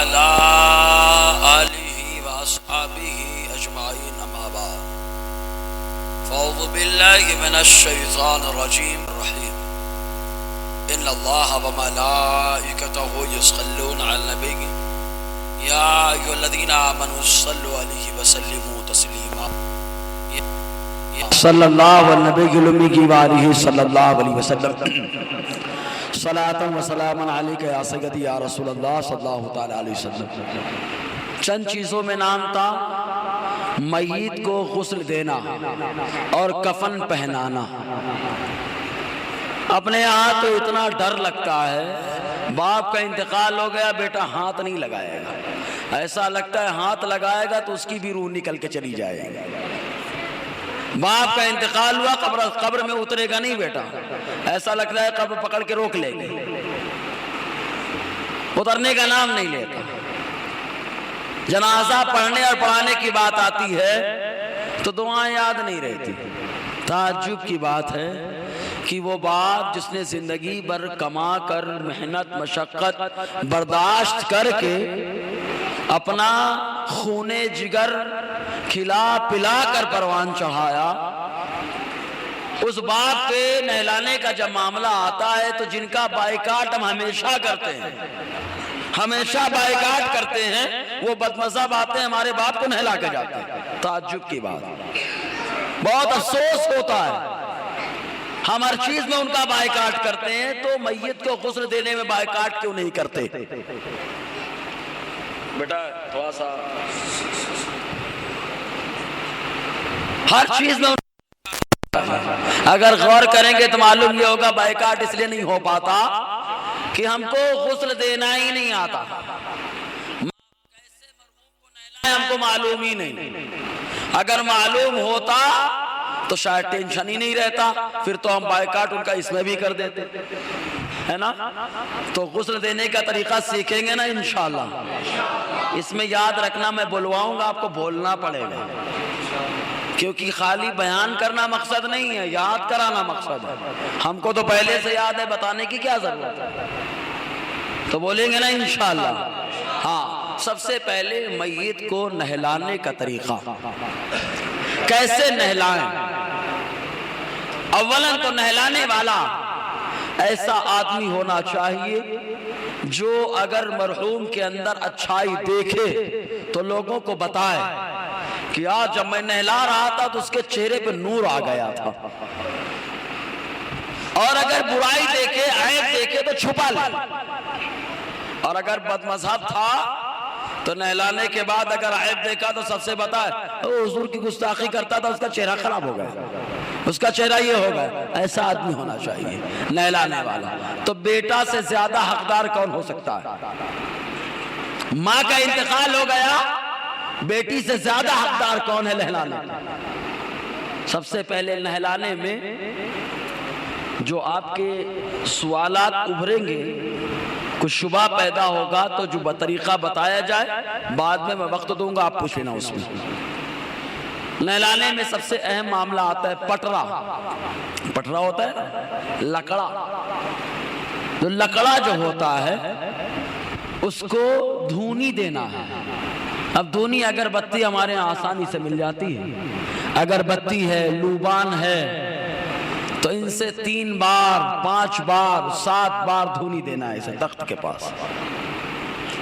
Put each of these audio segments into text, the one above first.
وعلى آله وأصحابه أجمعين أما بعد فأعوذ بالله من الشيطان الرجيم الرحيم إن الله وملائكته يصلون على النبي يا أيها الذين آمنوا صلوا عليه وسلموا تسليما صلی اللہ علیہ نبی الامی کی وآلہ صلی اللہ علیہ وسلم صلاۃ و سلام علیک یا سیدی یا رسول اللہ صلی اللہ تعالی علیہ وسلم۔ چند چیزوں میں نام تھا میت کو غسل دینا اور کفن پہنانا۔ اپنے ہاتھ تو اتنا ڈر لگتا ہے، باپ کا انتقال ہو گیا بیٹا ہاتھ نہیں لگائے گا، ایسا لگتا ہے ہاتھ لگائے گا تو اس کی بھی روح نکل کے چلی جائے گی۔ باپ کا انتقال ہوا قبر میں اترے گا نہیں بیٹا، ایسا لگتا ہے قبر پکڑ کے روک لے گی، اترنے کا نام نہیں لیتا۔ جنازہ پڑھنے اور پڑھانے کی بات آتی ہے تو دعائیں یاد نہیں رہتی۔ تعجب کی بات ہے کہ وہ باپ جس نے زندگی بھر کما کر محنت مشقت برداشت کر کے اپنا خون جگر کھلا پلا کر پروان چڑھایا، اس باپ کے نہلانے کا جب معاملہ آتا ہے تو جن کا بائیکاٹ ہم ہمیشہ کرتے ہیں، ہمیشہ بائیکاٹ کرتے ہیں، وہ بدمزہ باتیں ہمارے باپ کو نہلا کے جاتے ہیں۔ تعجب کی بات، بہت افسوس ہوتا ہے ہم ہر چیز میں ان کا بائیکاٹ کرتے ہیں، تو میت کو غسل دینے میں بائیکاٹ کیوں نہیں کرتے؟ بیٹا تھوڑا سا ہر چیز میں اگر غور کریں گے تو معلوم یہ ہوگا بائیکاٹ اس لیے نہیں ہو پاتا کہ ہم کو غسل دینا ہی نہیں آتا، کیسے مرحوم کو نہلائیں ہم کو معلوم ہی نہیں۔ اگر معلوم ہوتا تو شاید ٹینشن ہی نہیں رہتا، پھر تو ہم بائیکاٹ ان کا اس میں بھی کر دیتے، ہے نا؟ تو غسل دینے کا طریقہ سیکھیں گے نا انشاءاللہ۔ اس میں یاد رکھنا، میں بلواؤں گا آپ کو بولنا پڑے گا، کیونکہ خالی بیان کرنا مقصد نہیں ہے، یاد کرانا مقصد ہے۔ ہم کو تو پہلے سے یاد ہے، بتانے کی کیا ضرورت ہے؟ تو بولیں گے نا انشاءاللہ۔ ہاں، سب سے پہلے میت کو نہلانے کا طریقہ کیسے نہلائیں؟ اولاً تو نہلانے والا ایسا آدمی ہونا چاہیے جو اگر مرحوم کے اندر اچھائی دیکھے تو لوگوں کو بتائے کہ آج جب میں نہلا رہا تھا تو اس کے چہرے پہ نور آ گیا تھا، اور اگر برائی دیکھے عیب دیکھے تو چھپا لے، اور اگر بد مذہب تھا تو نہلانے کے بعد اگر عیب دیکھا تو سب سے بتائے حضور کی گستاخی کرتا تھا، اس کا چہرہ خراب ہو گیا، اس کا چہرہ یہ ہو گیا۔ ایسا آدمی ہونا چاہیے نہلانے والا۔ تو بیٹا سے زیادہ حقدار کون ہو سکتا ہے؟ ماں کا انتقال ہو گیا، بیٹی سے زیادہ حقدار کون ہے نہلانے؟ سب سے پہلے نہلانے میں جو آپ کے سوالات ابھریں گے، کچھ شبہ پیدا ہوگا تو جو طریقہ بتایا جائے بعد میں وقت دوں گا، آپ پوچھ لینا۔ اس میں نہلانے میں سب سے اہم معاملہ آتا ہے پٹرا۔ پٹرا ہوتا ہے لکڑا، تو لکڑا جو ہوتا ہے اس کو دھونی دینا ہے۔ اب دھونی اگربتی ہمارے یہاں آسانی سے مل جاتی ہے، اگربتی ہے، لوبان ہے، تو ان سے 3 بار 5 بار 7 بار دھونی دینا ہے اسے تخت کے پاس،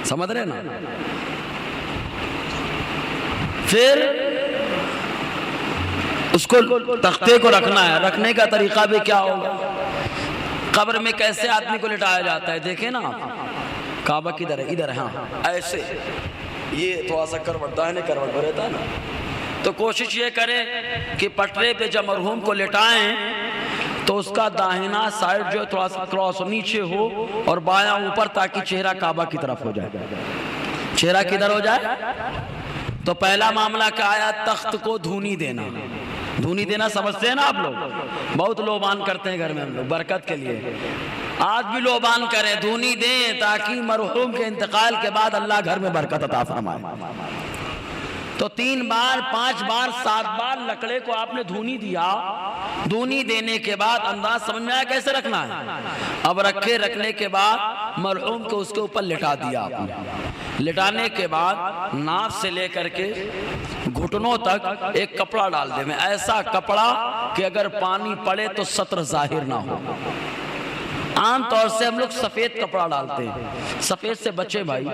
سمجھ رہے نا؟ پھر اس کو تختے کو رکھنا ہے۔ رکھنے کا طریقہ بھی کیا ہوگا؟ قبر میں کیسے آدمی کو لٹایا جاتا ہے دیکھیں نا، کعبہ کدھر ہے؟ ادھر ہے، ہاں ایسے، یہ تھوڑا سا کروٹ داہنے کروٹ میں رہتا ہے نا، تو کوشش یہ کریں کہ پٹرے پہ جب مرحوم کو لٹائیں تو اس کا داہنا سائیڈ جو تھوڑا سا نیچے ہو اور بایاں اوپر، تاکہ چہرہ کعبہ کی طرف ہو جائے۔ چہرہ کدھر ہو جائے؟ تو پہلا معاملہ کیا آیا؟ تخت کو دھونی دینا۔ دھونی دینا سمجھتے ہیں نا آپ لوگ؟ بہت لوبان کرتے ہیں گھر میں ہم لوگ برکت کے لیے، آج بھی لوبان کریں، دھونی دیں تاکہ مرحوم کے انتقال کے بعد اللہ گھر میں برکت عطا فرمائے۔ تو 3 بار 5 بار 7 بار لکڑے کو آپ نے دھونی دیا۔ دھونی دینے کے بعد انداز سمجھ میں آیا کیسے رکھنا ہے؟ اب رکھنے کے بعد مرحوم کو اس کے اوپر لٹا دیا آپ نے۔ لٹانے کے بعد ناف سے لے کر کے گھٹنوں تک ایک کپڑا ڈال دے میں، ایسا کپڑا کہ اگر پانی پڑے تو سطر ظاہر نہ ہو۔ عام طور سے ہم لوگ سفید کپڑا ڈالتے ہیں، سفید سے بچے بھائی۔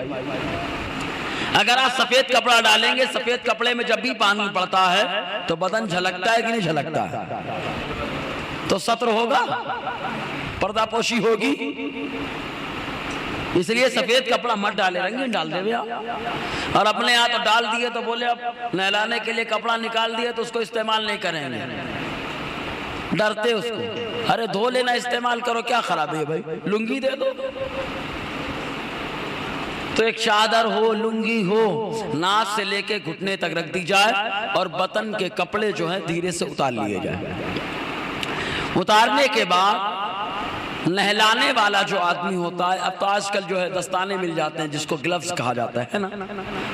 اگر آپ سفید کپڑا ڈالیں گے، سفید کپڑے میں جب بھی پانی پڑتا ہے تو بدن جھلکتا ہے کہ نہیں جھلکتا ہے؟ تو سطر ہوگا، پردہ پوشی ہوگی۔ اس لیے سفید کپڑا مت ڈالے، رنگین ڈال دے بھیا۔ اور اپنے ہاتھ ڈال دیے تو بولے اب نہلانے کے لیے کپڑا نکال دیے تو اس کو استعمال نہیں کریں گے، ڈرتے اس کو۔ ارے دھو لینا، استعمال کرو، کیا خراب ہے بھائی، لنگی دے دو۔ تو ایک چادر ہو، لنگی ہو، ناف سے لے کے گھٹنے تک رکھ دی جائے اور بطن کے کپڑے جو ہیں دھیرے سے اتار لیے جائے۔ اتارنے کے بعد نہلانے والا جو آدمی ہوتا ہے، اب تو آج کل جو ہے دستانے مل جاتے ہیں جس کو گلوز کہا جاتا ہے نا،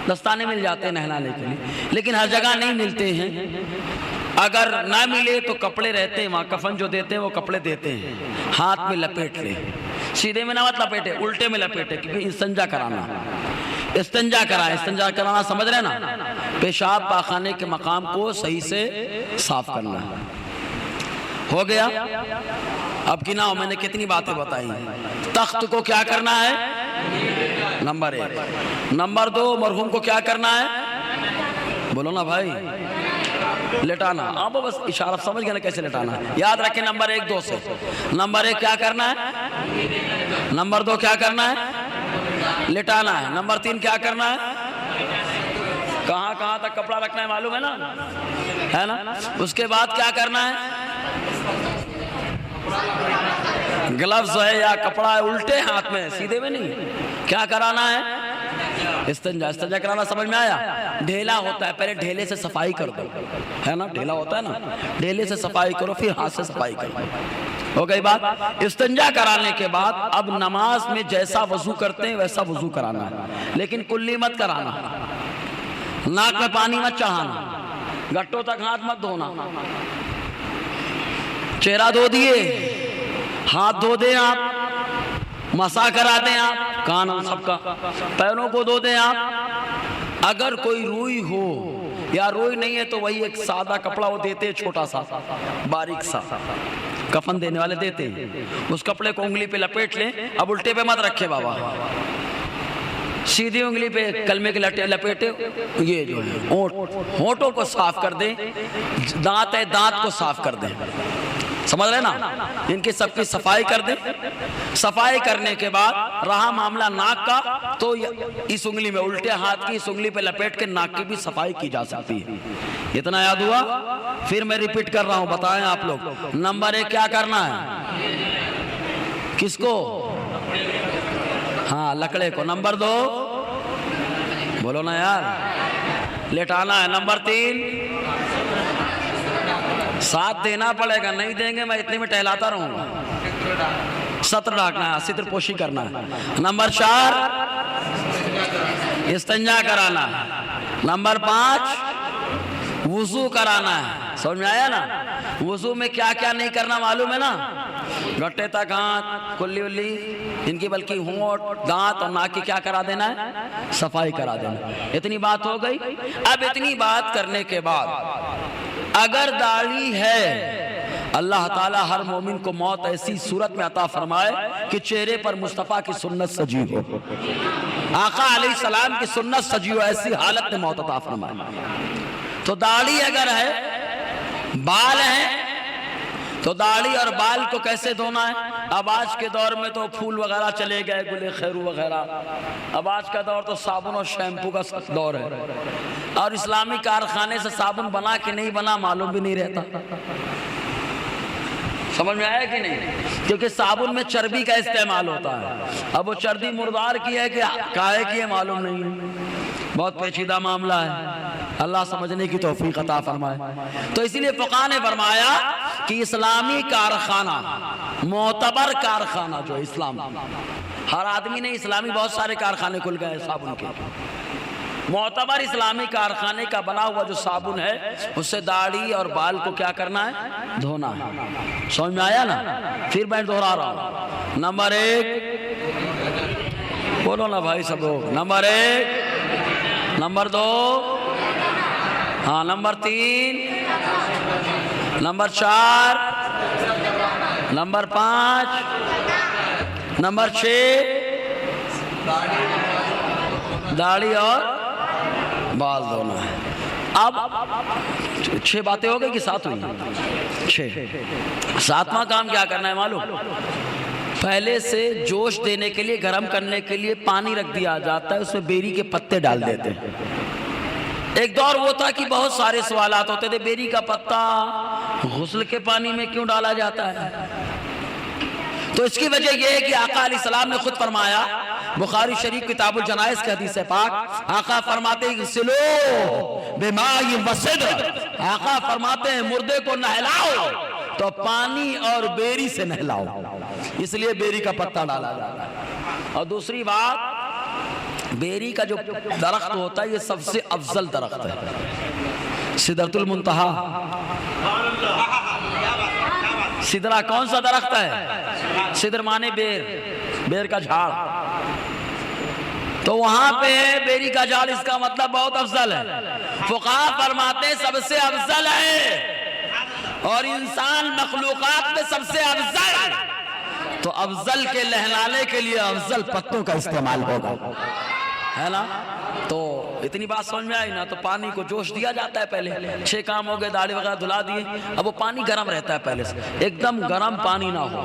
دستانے مل جاتے ہیں نہلانے کے لیے، لیکن ہر جگہ نہیں ملتے ہیں۔ اگر نہ ملے تو کپڑے رہتے ہیں وہاں، کفن جو دیتے ہیں وہ کپڑے دیتے ہیں، ہاتھ میں لپیٹ لیں، سیدھے میں نہ مت لپیٹے، الٹے میں لپیٹے، کیونکہ استنجا کرانا، استنجا کرائے۔ استنجا کرانا سمجھ رہے نا، پیشاب پاخانے کے مقام کو صحیح سے صاف کرنا ہے۔ ہو گیا؟ اب گنا ہو میں نے کتنی باتیں بتائی ہیں۔ تخت کو کیا کرنا ہے؟ نمبر 1۔ نمبر 2، مرحوم کو کیا کرنا ہے؟ بولو نا بھائی، لٹانا۔ آپ بس اشارہ سمجھ گئے نا کیسے لٹانا ہے، یاد رکھیں نمبر 1 2 سے۔ نمبر 1 کیا کرنا ہے؟ نمبر 2 کیا کرنا ہے؟ لٹانا ہے۔ نمبر 3 کیا کرنا ہے؟ کہاں کہاں تک کپڑا رکھنا ہے معلوم ہے نا، ہے نا؟ اس کے بعد کیا کرنا ہے؟ گلوز ہے یا کپڑا ہے الٹے ہاتھ میں، سیدھے میں نہیں، کیا کرانا ہے؟ استنجا۔ استنجا کرانا سمجھ میں آیا؟ ڈھیلا ہوتا ہے، پہلے ڈھیلے سے صفائی کر دو، ہے نا، ڈھیلا ہوتا ہے نا، ڈھیلے سے صفائی کرو، پھر ہاتھ سے صفائی کرو۔ ہو گئی بات؟ استنجا کرانے کے بعد اب نماز میں جیسا وضو کرتے ہیں ویسا وضو کرانا ہے، لیکن کلی مت کرانا، ناک میں پانی مت چڑھانا، گھٹوں تک ہاتھ مت دھونا۔ چہرہ دھو دیے، ہاتھ دھو دیں آپ، مسا کرا دیں آپ، کان سب کا، پیروں کو دھو دیں آپ۔ اگر کوئی روئی ہو یا روئی نہیں ہے تو وہی ایک سادہ کپڑا وہ دیتے ہیں، چھوٹا سا باریک سا، کفن دینے والے دیتے ہیں، اس کپڑے کو انگلی پہ لپیٹ لیں۔ اب الٹے پہ مت رکھے بابا، سیدھی انگلی پہ کلمے کے لپیٹے، یہ جو ہے ہونٹوں کو صاف کر دیں، دانت ہے دانت کو صاف کر دیں، سمجھ رہے نا، ان کی سب کی صفائی کر دیں۔ صفائی کرنے کے بعد رہا معاملہ ناک کا، تو اس انگلی میں الٹے ہاتھ کی اس انگلی پہ لپیٹ کے ناک کی بھی صفائی کی جا سکتی ہے۔ اتنا یاد ہوا؟ پھر میں ریپیٹ کر رہا ہوں، بتائیں آپ لوگ۔ نمبر 1 کیا کرنا ہے؟ کس کو؟ ہاں لکڑے کو۔ نمبر 2 بولو نا یار، لٹانا ہے۔ نمبر 3 ساتھ دینا پڑے گا، نہیں دیں گے میں اتنے میں ٹہلاتا رہوں گا، سطر ڈھانکنا ہے، ستر پوشی کرنا ہے۔ نمبر 4 استنجا کرانا ہے۔ نمبر 5 وضو کرانا ہے۔ سمجھ میں آیا نا؟ وضو میں کیا کیا نہیں کرنا معلوم ہے نا؟ گھٹے تک ہاتھ، کلی ولی ان کی، بلکہ ہونٹ، دانت اور ناک کی کیا کرا دینا ہے؟ صفائی کرا دینا۔ اتنی بات ہو گئی۔ اب اتنی بات کرنے کے بعد اگر داڑھی ہے، اللہ تعالیٰ ہر مومن کو موت ایسی صورت میں عطا فرمائے کہ چہرے پر مصطفیٰ کی سنت سجی ہو، آقا علیہ السلام کی سنت سجی ہو، ایسی حالت میں موت عطا فرمائے۔ تو داڑھی اگر ہے، بال ہے، تو داڑھی اور بال کو کیسے دھونا ہے؟ اب آج کے دور میں تو پھول وغیرہ چلے گئے، گلے خیرو وغیرہ، اب آج کا دور تو صابن اور شیمپو کا دور ہے، اور اسلامی کارخانے سے صابن بنا کہ نہیں بنا معلوم بھی نہیں رہتا۔ سمجھ میں آیا کہ نہیں؟ کیونکہ صابن میں چربی کا استعمال ہوتا ہے، اب وہ چربی مردار کی ہے کہ کاہے کی ہے معلوم نہیں ہے، بہت پیچیدہ معاملہ ہے، اللہ سمجھنے کی توفیق عطا فرمائے۔ تو اسی لیے فقہ نے فرمایا کہ اسلامی کارخانہ، معتبر کارخانہ جو اسلام، ہر آدمی نے اسلامی بہت سارے کارخانے کھل گئے صابن کے، معتبر اسلامی کارخانے کا بنا ہوا جو صابن ہے اس سے داڑھی اور بال کو کیا کرنا ہے؟ دھونا ہے۔ سمجھ میں آیا نا؟ پھر میں دوہرا رہا ہوں۔ نمبر 1 بولو نا بھائی سب لوگ. نمبر 1, نمبر 2, ہاں نمبر 3, نمبر 4, نمبر 5, نمبر 6 داڑھی اور بال دھونا ہے. اب 6 باتیں ہو گئی کہ 7 ہوئی؟ 6. 7واں کام کیا کرنا ہے معلوم؟ پہلے سے جوش دینے کے لیے، گرم کرنے کے لیے پانی رکھ دیا جاتا ہے، اس میں بیری کے پتے ڈال دیتے ہیں. ایک دور وہ تھا کہ بہت سارے سوالات ہوتے تھے، بیری کا پتا غسل کے پانی میں کیوں ڈالا جاتا ہے؟ تو اس کی وجہ یہ ہے کہ آقا علیہ السلام نے خود فرمایا، بخاری شریف کتاب الجنائز کے حدیث پاک، آقا فرماتے ہیں غسلو بماء وصدر، آقا فرماتے ہیں مردے کو نہلاؤ تو پانی اور بیری سے نہلاؤ، اس لیے بیری کا پتا ڈالا جاتا ہے. اور دوسری بات، بیری کا جو درخت ہوتا ہے یہ سب سے افضل درخت ہے، سدرۃ المنتہا. سدرہ کون سا درخت ہے؟ سدر مانے بیر، بیر کا جھاڑ. تو وہاں پہ ہے بیری کا جھاڑ، اس کا مطلب بہت افضل ہے. فقہاء فرماتے سب سے افضل ہے، اور انسان مخلوقات میں سب سے افضل، تو افضل کے لہلانے کے لیے افضل پتوں کا استعمال ہوگا، ہے نا؟ تو اتنی بات سمجھ میں آئی نا؟ تو پانی کو جوش دیا جاتا ہے پہلے. 6 کام ہو گئے، داڑھی وغیرہ دھلا دیے. اب وہ پانی گرم رہتا ہے پہلے سے، ایک دم گرم پانی نہ ہو،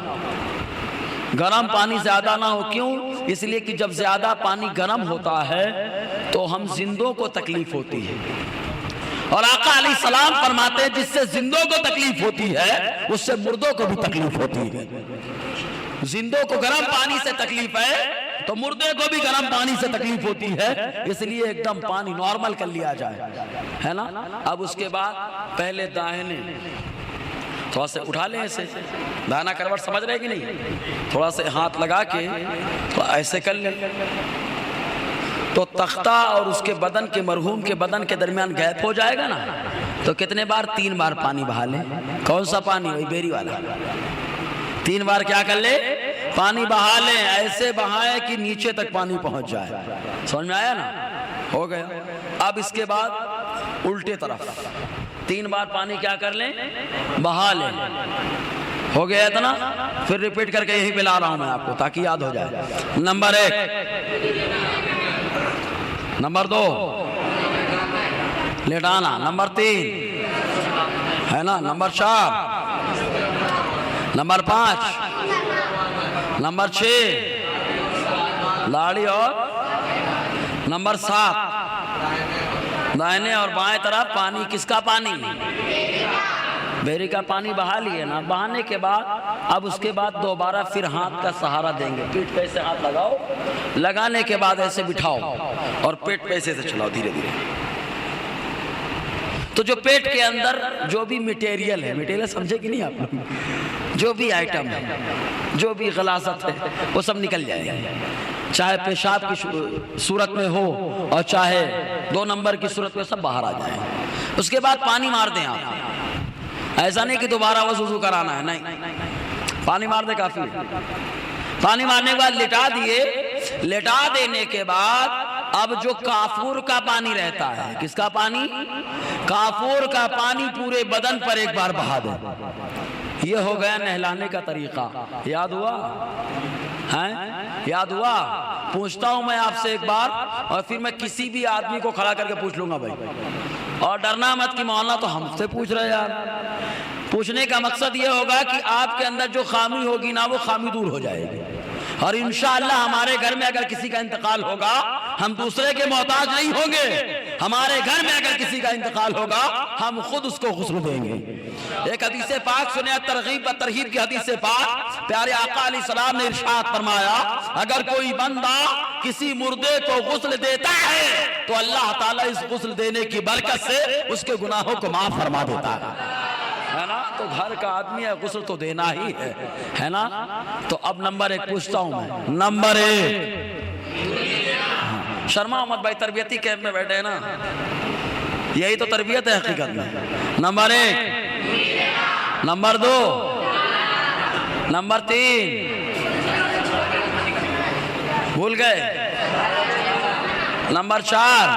گرم پانی زیادہ نہ ہو. کیوں؟ اس لیے کہ جب زیادہ پانی گرم ہوتا ہے تو ہم زندوں کو تکلیف ہوتی ہے، اور آقا علیہ السلام فرماتے ہیں جس سے زندوں کو تکلیف ہوتی ہے اس سے مردوں کو بھی تکلیف ہوتی ہے. زندوں کو گرم پانی سے تکلیف ہے تو مردے کو بھی گرم پانی سے تکلیف ہوتی ہے، اس لیے ایک دم پانی نارمل کر لیا جائے، ہے نا؟ اب اس کے بعد پہلے داہنے تھوڑا سے اٹھا لیں، ایسے داہنا کروٹ سمجھ رہے کہ نہیں؟ تھوڑا سے ہاتھ لگا کے ایسے کر لیں تو تختہ اور اس کے بدن کے، مرحوم کے بدن کے درمیان گیپ ہو جائے گا نا. تو کتنے بار؟ 3 بار پانی بہا لیں. کون سا پانی؟ وہی بیری والا. 3 بار کیا کر لے؟ پانی بہا لیں، ایسے بہائیں کہ نیچے تک پانی پہنچ جائے. سمجھ میں آیا نا؟ ہو گیا. اب اس کے بعد الٹے طرف 3 بار پانی کیا کر لیں؟ بہا لیں. ہو گیا اتنا؟ پھر ریپیٹ کر کے یہی پہ لا رہا ہوں میں آپ کو تاکہ یاد ہو جائے. نمبر 1، نمبر 2 لیٹانا، نمبر 3 ہے نا، نمبر 4، نمبر 5، نمبر 6 داڑھی، اور نمبر 7 دائیں اور بائیں طرف پانی. کس کا پانی؟ بیری کا پانی بہا لیے نا. بہانے کے بعد اب اس کے بعد دوبارہ پھر ہاتھ کا سہارا دیں گے. پیٹ پہ ایسے ہاتھ لگاؤ، لگانے کے بعد ایسے بٹھاؤ اور پیٹ پہ ایسے چلاؤ دھیرے دھیرے. تو جو پیٹ کے اندر جو بھی مٹیریل ہے، مٹیریل سمجھے کہ نہیں آپ؟ جو بھی آئٹم ہے، جو بھی غلاظت ہے، وہ سب نکل جائے گا. چاہے پیشاب کی صورت میں ہو اور چاہے 2 نمبر کی صورت میں، سب باہر آ جائیں. اس کے بعد پانی مار دیں آپ. ایسا نہیں کہ دوبارہ وضو کرانا ہے، نہیں، پانی مار دے کافی ہے. پانی مارنے کے بعد لٹا دیے. لٹا دینے کے بعد اب جو کافور کا پانی رہتا ہے، کس کا پانی؟ کافور کا پانی پورے بدن پر ایک بار بہا دے. یہ ہو گیا نہلانے کا طریقہ. یاد ہوا؟ یاد ہوا؟ پوچھتا ہوں میں آپ سے ایک بار، اور پھر میں کسی بھی آدمی کو کھڑا کر کے پوچھ لوں گا بھائی. اور ڈرنا مت کہ مولانا تو ہم سے پوچھ رہے یار. پوچھنے کا مقصد یہ ہوگا کہ آپ کے اندر جو خامی ہوگی نا، وہ خامی دور ہو جائے گی. اور انشاءاللہ ہمارے گھر میں اگر کسی کا انتقال ہوگا، ہم دوسرے کے محتاج نہیں ہوں گے. ہمارے گھر میں اگر کسی کا انتقال ہوگا، ہم خود اس کو غسل دیں گے. ایک حدیث پاک سنیں، ترغیب و ترہیب کی حدیث پاک، پیارے آقا علیہ السلام نے ارشاد فرمایا، اگر کوئی بندہ کسی مردے کو غسل دیتا ہے تو اللہ تعالیٰ اس غسل دینے کی برکت سے اس کے گناہوں کو معاف فرما دیتا ہے نا. تو گھر کا آدمی ہے، غسل تو دینا ہی ہے نا. تو اب نمبر 1 پوچھتا ہوں میں. نمبر 1، شرما احمد بھائی تربیتی کیمپ میں بیٹھے ہیں نا، یہی تو تربیت ہے حقیقت میں. نمبر 1، نمبر 2، نمبر 3 بھول گئے؟ نمبر 4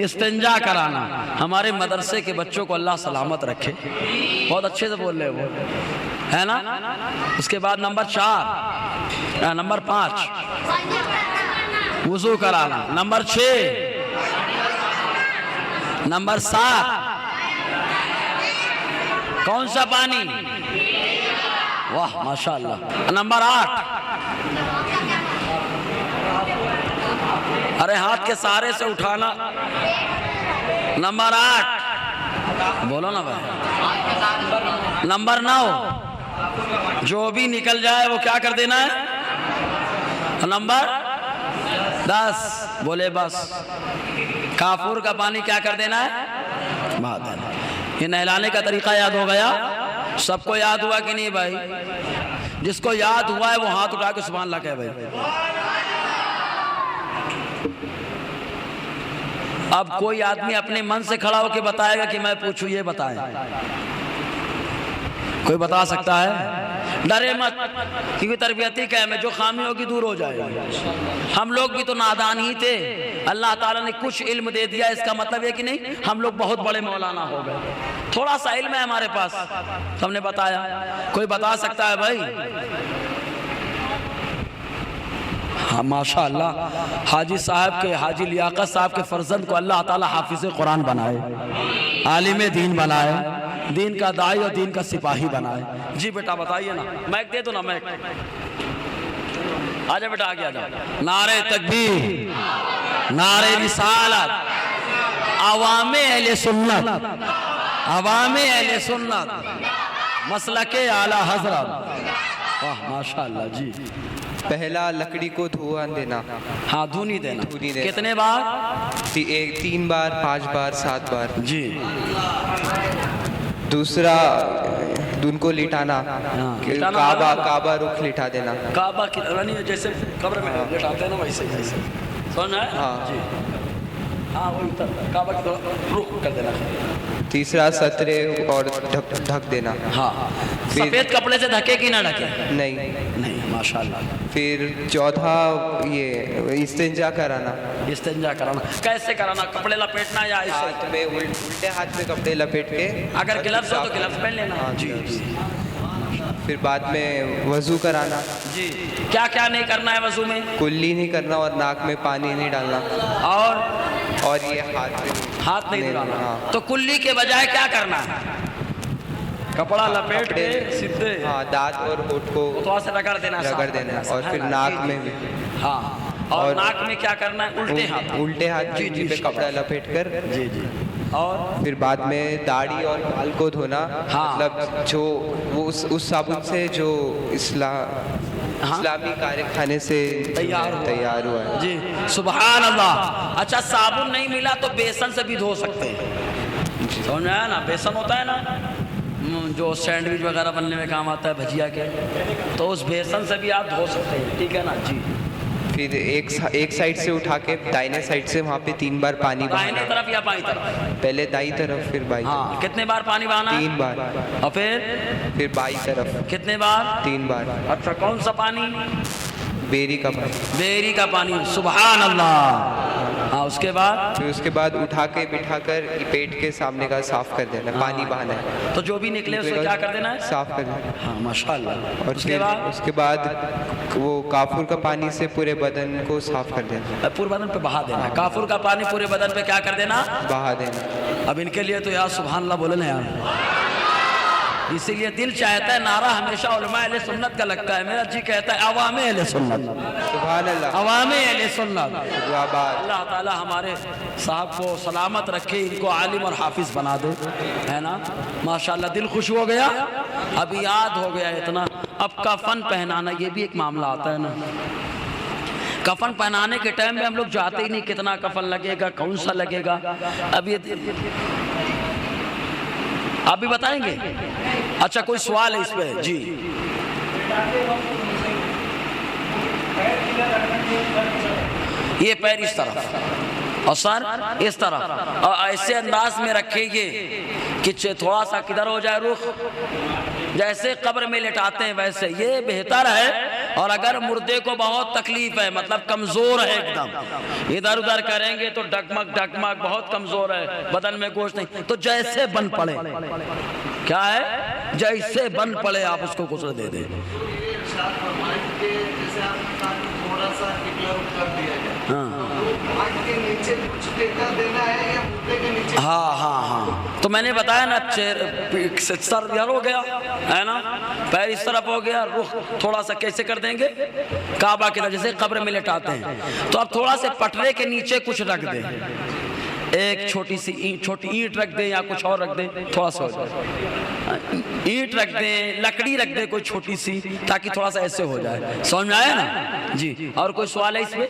استنجا کرانا. ہمارے مدرسے کے بچوں کو اللہ سلامت رکھے، بہت اچھے سے بول رہے وہ ہے نا. اس کے بعد نمبر 5 وضو کرانا. نمبر 6 نمبر 7 کون سا پانی؟ واہ ماشاءاللہ. نمبر 8 ارے ہاتھ کے سہارے سے اٹھانا. نمبر 8 بولو نا بھائی. نمبر 9 جو بھی نکل جائے وہ کیا کر دینا ہے. نمبر 10 بولے بس کافور کا پانی کیا کر دینا ہے، بہا دینا. یہ نہلانے کا طریقہ یاد ہو گیا؟ سب کو یاد ہوا کہ نہیں بھائی؟ جس کو یاد ہوا ہے وہ ہاتھ اٹھا کے سبحان اللہ کہے بھائی. اب کوئی آدمی اپنے من سے کھڑا ہو کے بتائے گا کہ میں پوچھوں، یہ بتائیں کوئی بتا سکتا ہے؟ ڈرے مت، کیونکہ تربیتی کام ہے، جو خامی ہوگی دور ہو جائے گا. ہم لوگ بھی تو نادان ہی تھے، اللہ تعالیٰ نے کچھ علم دے دیا، اس کا مطلب یہ کہ نہیں ہم لوگ بہت بڑے مولانا ہو گئے. تھوڑا سا علم ہے ہمارے پاس، ہم نے بتایا. کوئی بتا سکتا ہے بھائی؟ ہاں ماشاءاللہ حاجی صاحب کے، حاجی لیاقت صاحب کے فرزند کو اللہ تعالیٰ حافظ قرآن بنائے، عالم دین بنائے، دین کا داعی اور دین کا سپاہی بنائے. جی بیٹا بتائیے نا، مائک دے دو نا مائک. آجا بیٹا آگے آجا. نعرہ تکبیر، نعرہ رسالت، عوام اہل سنت، عوام اہل سنت، مسلک اعلی حضرت. واہ ماشاءاللہ. جی پہلا لکڑی کو دھواں دینا. ہاں دھونی دینا. کتنے بار؟ 3 بار، 5 بار، 7 بار. جی. دوسرا دن کو لٹانا، کعبہ رخ لٹا دینا. کعبہ کی جیسے قبر میں لٹاتے ہیں نا ویسے جیسے سمجھ ہے. ہاں جی ہاں وہی کعبہ کی رخ کر دینا. تیسرا سترے اور ڈھک دینا. ہاں سفید کپڑے سے ڈھکے کہ نہ ڈھکے؟ نہیں ماشاءاللہ. پھر چوتھا یہ استنجا کرانا. استنجا کرانا کیسے کرانا؟ کپڑے لپیٹنا یا ایسے؟ ہاتھ میں الٹے ہاتھ میں کپڑے لپیٹ کے، اگر گلفز ہو تو گلفز پہن لینا. جی جی. پھر بعد میں وضو کرانا. جی کیا کیا نہیں کرنا ہے وضو میں؟ کلی نہیں کرنا اور ناک میں پانی نہیں ڈالنا، اور یہ ہاتھ نہیں دھلانا. ہاں. تو کلی کے بجائے کیا کرنا ہے؟ کپڑا لپیٹ کے سیدھے دانت اور ہونٹ کو تھوڑا سا رگڑ دینا، اور پھر ناک میں بھی. ہاں اور ناک میں کیا کرنا ہے؟ الٹے ہاتھ پہ کپڑا لپیٹ کر. جی جی. اور پھر بعد میں داڑھی اور بال کو دھونا، مطلب جو وہ اس صابن سے جو اسلامی کارخانے سے تیار ہوا ہے. جی سبحان اللہ. اچھا صابن نہیں ملا تو بیسن سے بھی دھو سکتے ہیں. سمجھ میں آیا نا؟ بیسن ہوتا ہے نا جو سینڈوچ وغیرہ بننے میں کام آتا ہے بھجیا کے، تو اس بیسن سے بھی آپ دھو سکتے ہیں. ٹھیک ہے نا. جی. پھر ایک سائڈ سے اٹھا کے دائنے سائڈ سے وہاں پہ 3 بار پانی بہانا. دائیں طرف یا بائیں طرف؟ پہلے دائیں طرف پھر بائیں. ہاں کتنے بار پانی بہانا؟ 3 بار. اور پھر بائیں طرف کتنے بار؟ 3 بار. اچھا کون سا پانی؟ بیری کا پانی. بیری کا پانی. سبحان اللہ. ہاں اس کے بعد؟ پھر اس کے بعد اٹھا کے بٹھا کر پیٹ کے سامنے کا صاف کر دینا، پانی بہانا ہے. تو جو بھی نکلے اس کو کیا کر دینا ہے؟ صاف کر دینا. ہاں ماشاءاللہ. اور اس کے بعد وہ کافور کا پانی سے پورے بدن کو صاف کر دینا، پورے بدن پہ بہا دینا. کافور کا پانی پورے بدن پہ کیا کر دینا؟ بہا دینا. اب ان کے لیے تو یار سبحان اللہ بولے نا یار. اسی لیے دل چاہتا ہے نعرہ ہمیشہ علماء اہل سنت کا لگتا ہے. میرا جی کہتا ہے عوام اہل سنت. سبحان اللہ. عوام اہل سنت. اللہ تعالیٰ ہمارے صاحب کو سلامت رکھے، ان کو عالم اور حافظ بنا دے، ہے نا. ماشاءاللہ دل خوش ہو گیا. ابھی یاد ہو گیا اتنا. اب کفن پہنانا یہ بھی ایک معاملہ آتا ہے نا. کفن پہنانے کے ٹائم میں ہم لوگ جاتے ہی نہیں کتنا کفن لگے گا، کون سا لگے گا. اب یہ آپ بھی بتائیں گے؟ اچھا کوئی سوال ہے اس پہ؟ جی. یہ پیر اس طرف اور سر اس طرف، اور ایسے انداز میں رکھیں گے کہ تھوڑا سا کدھر ہو جائے رخ، جیسے قبر میں لٹاتے ہیں ویسے. یہ بہتر ہے اور اگر مردے کو بہت تکلیف ہے مطلب کمزور ہے ایک دم ادھر ادھر کریں گے تو ڈگمگ ڈگمگ بہت کمزور ہے بدن میں گوشت نہیں تو جیسے بن پڑے کیا ہے جیسے بن پڑے آپ اس کو غسل دے دیں ہاں ہاں ہاں تو میں نے بتایا نا سر ادھر ہو گیا ہے نا پیر اس طرف ہو گیا رخ تھوڑا سا کیسے کر دیں گے کعبہ کی طرف جیسے قبر میں لٹاتے ہیں تو اب تھوڑا سے پٹرے کے نیچے کچھ رکھ دیں ایک چھوٹی سی چھوٹی اینٹ رکھ دیں یا کچھ اور رکھ دیں تھوڑا سا ہو جائے اینٹ رکھ دیں لکڑی رکھ دیں کوئی چھوٹی سی تاکہ تھوڑا سا ایسے ہو جائے سمجھ میں آیا نا جی اور کوئی سوال ہے اس میں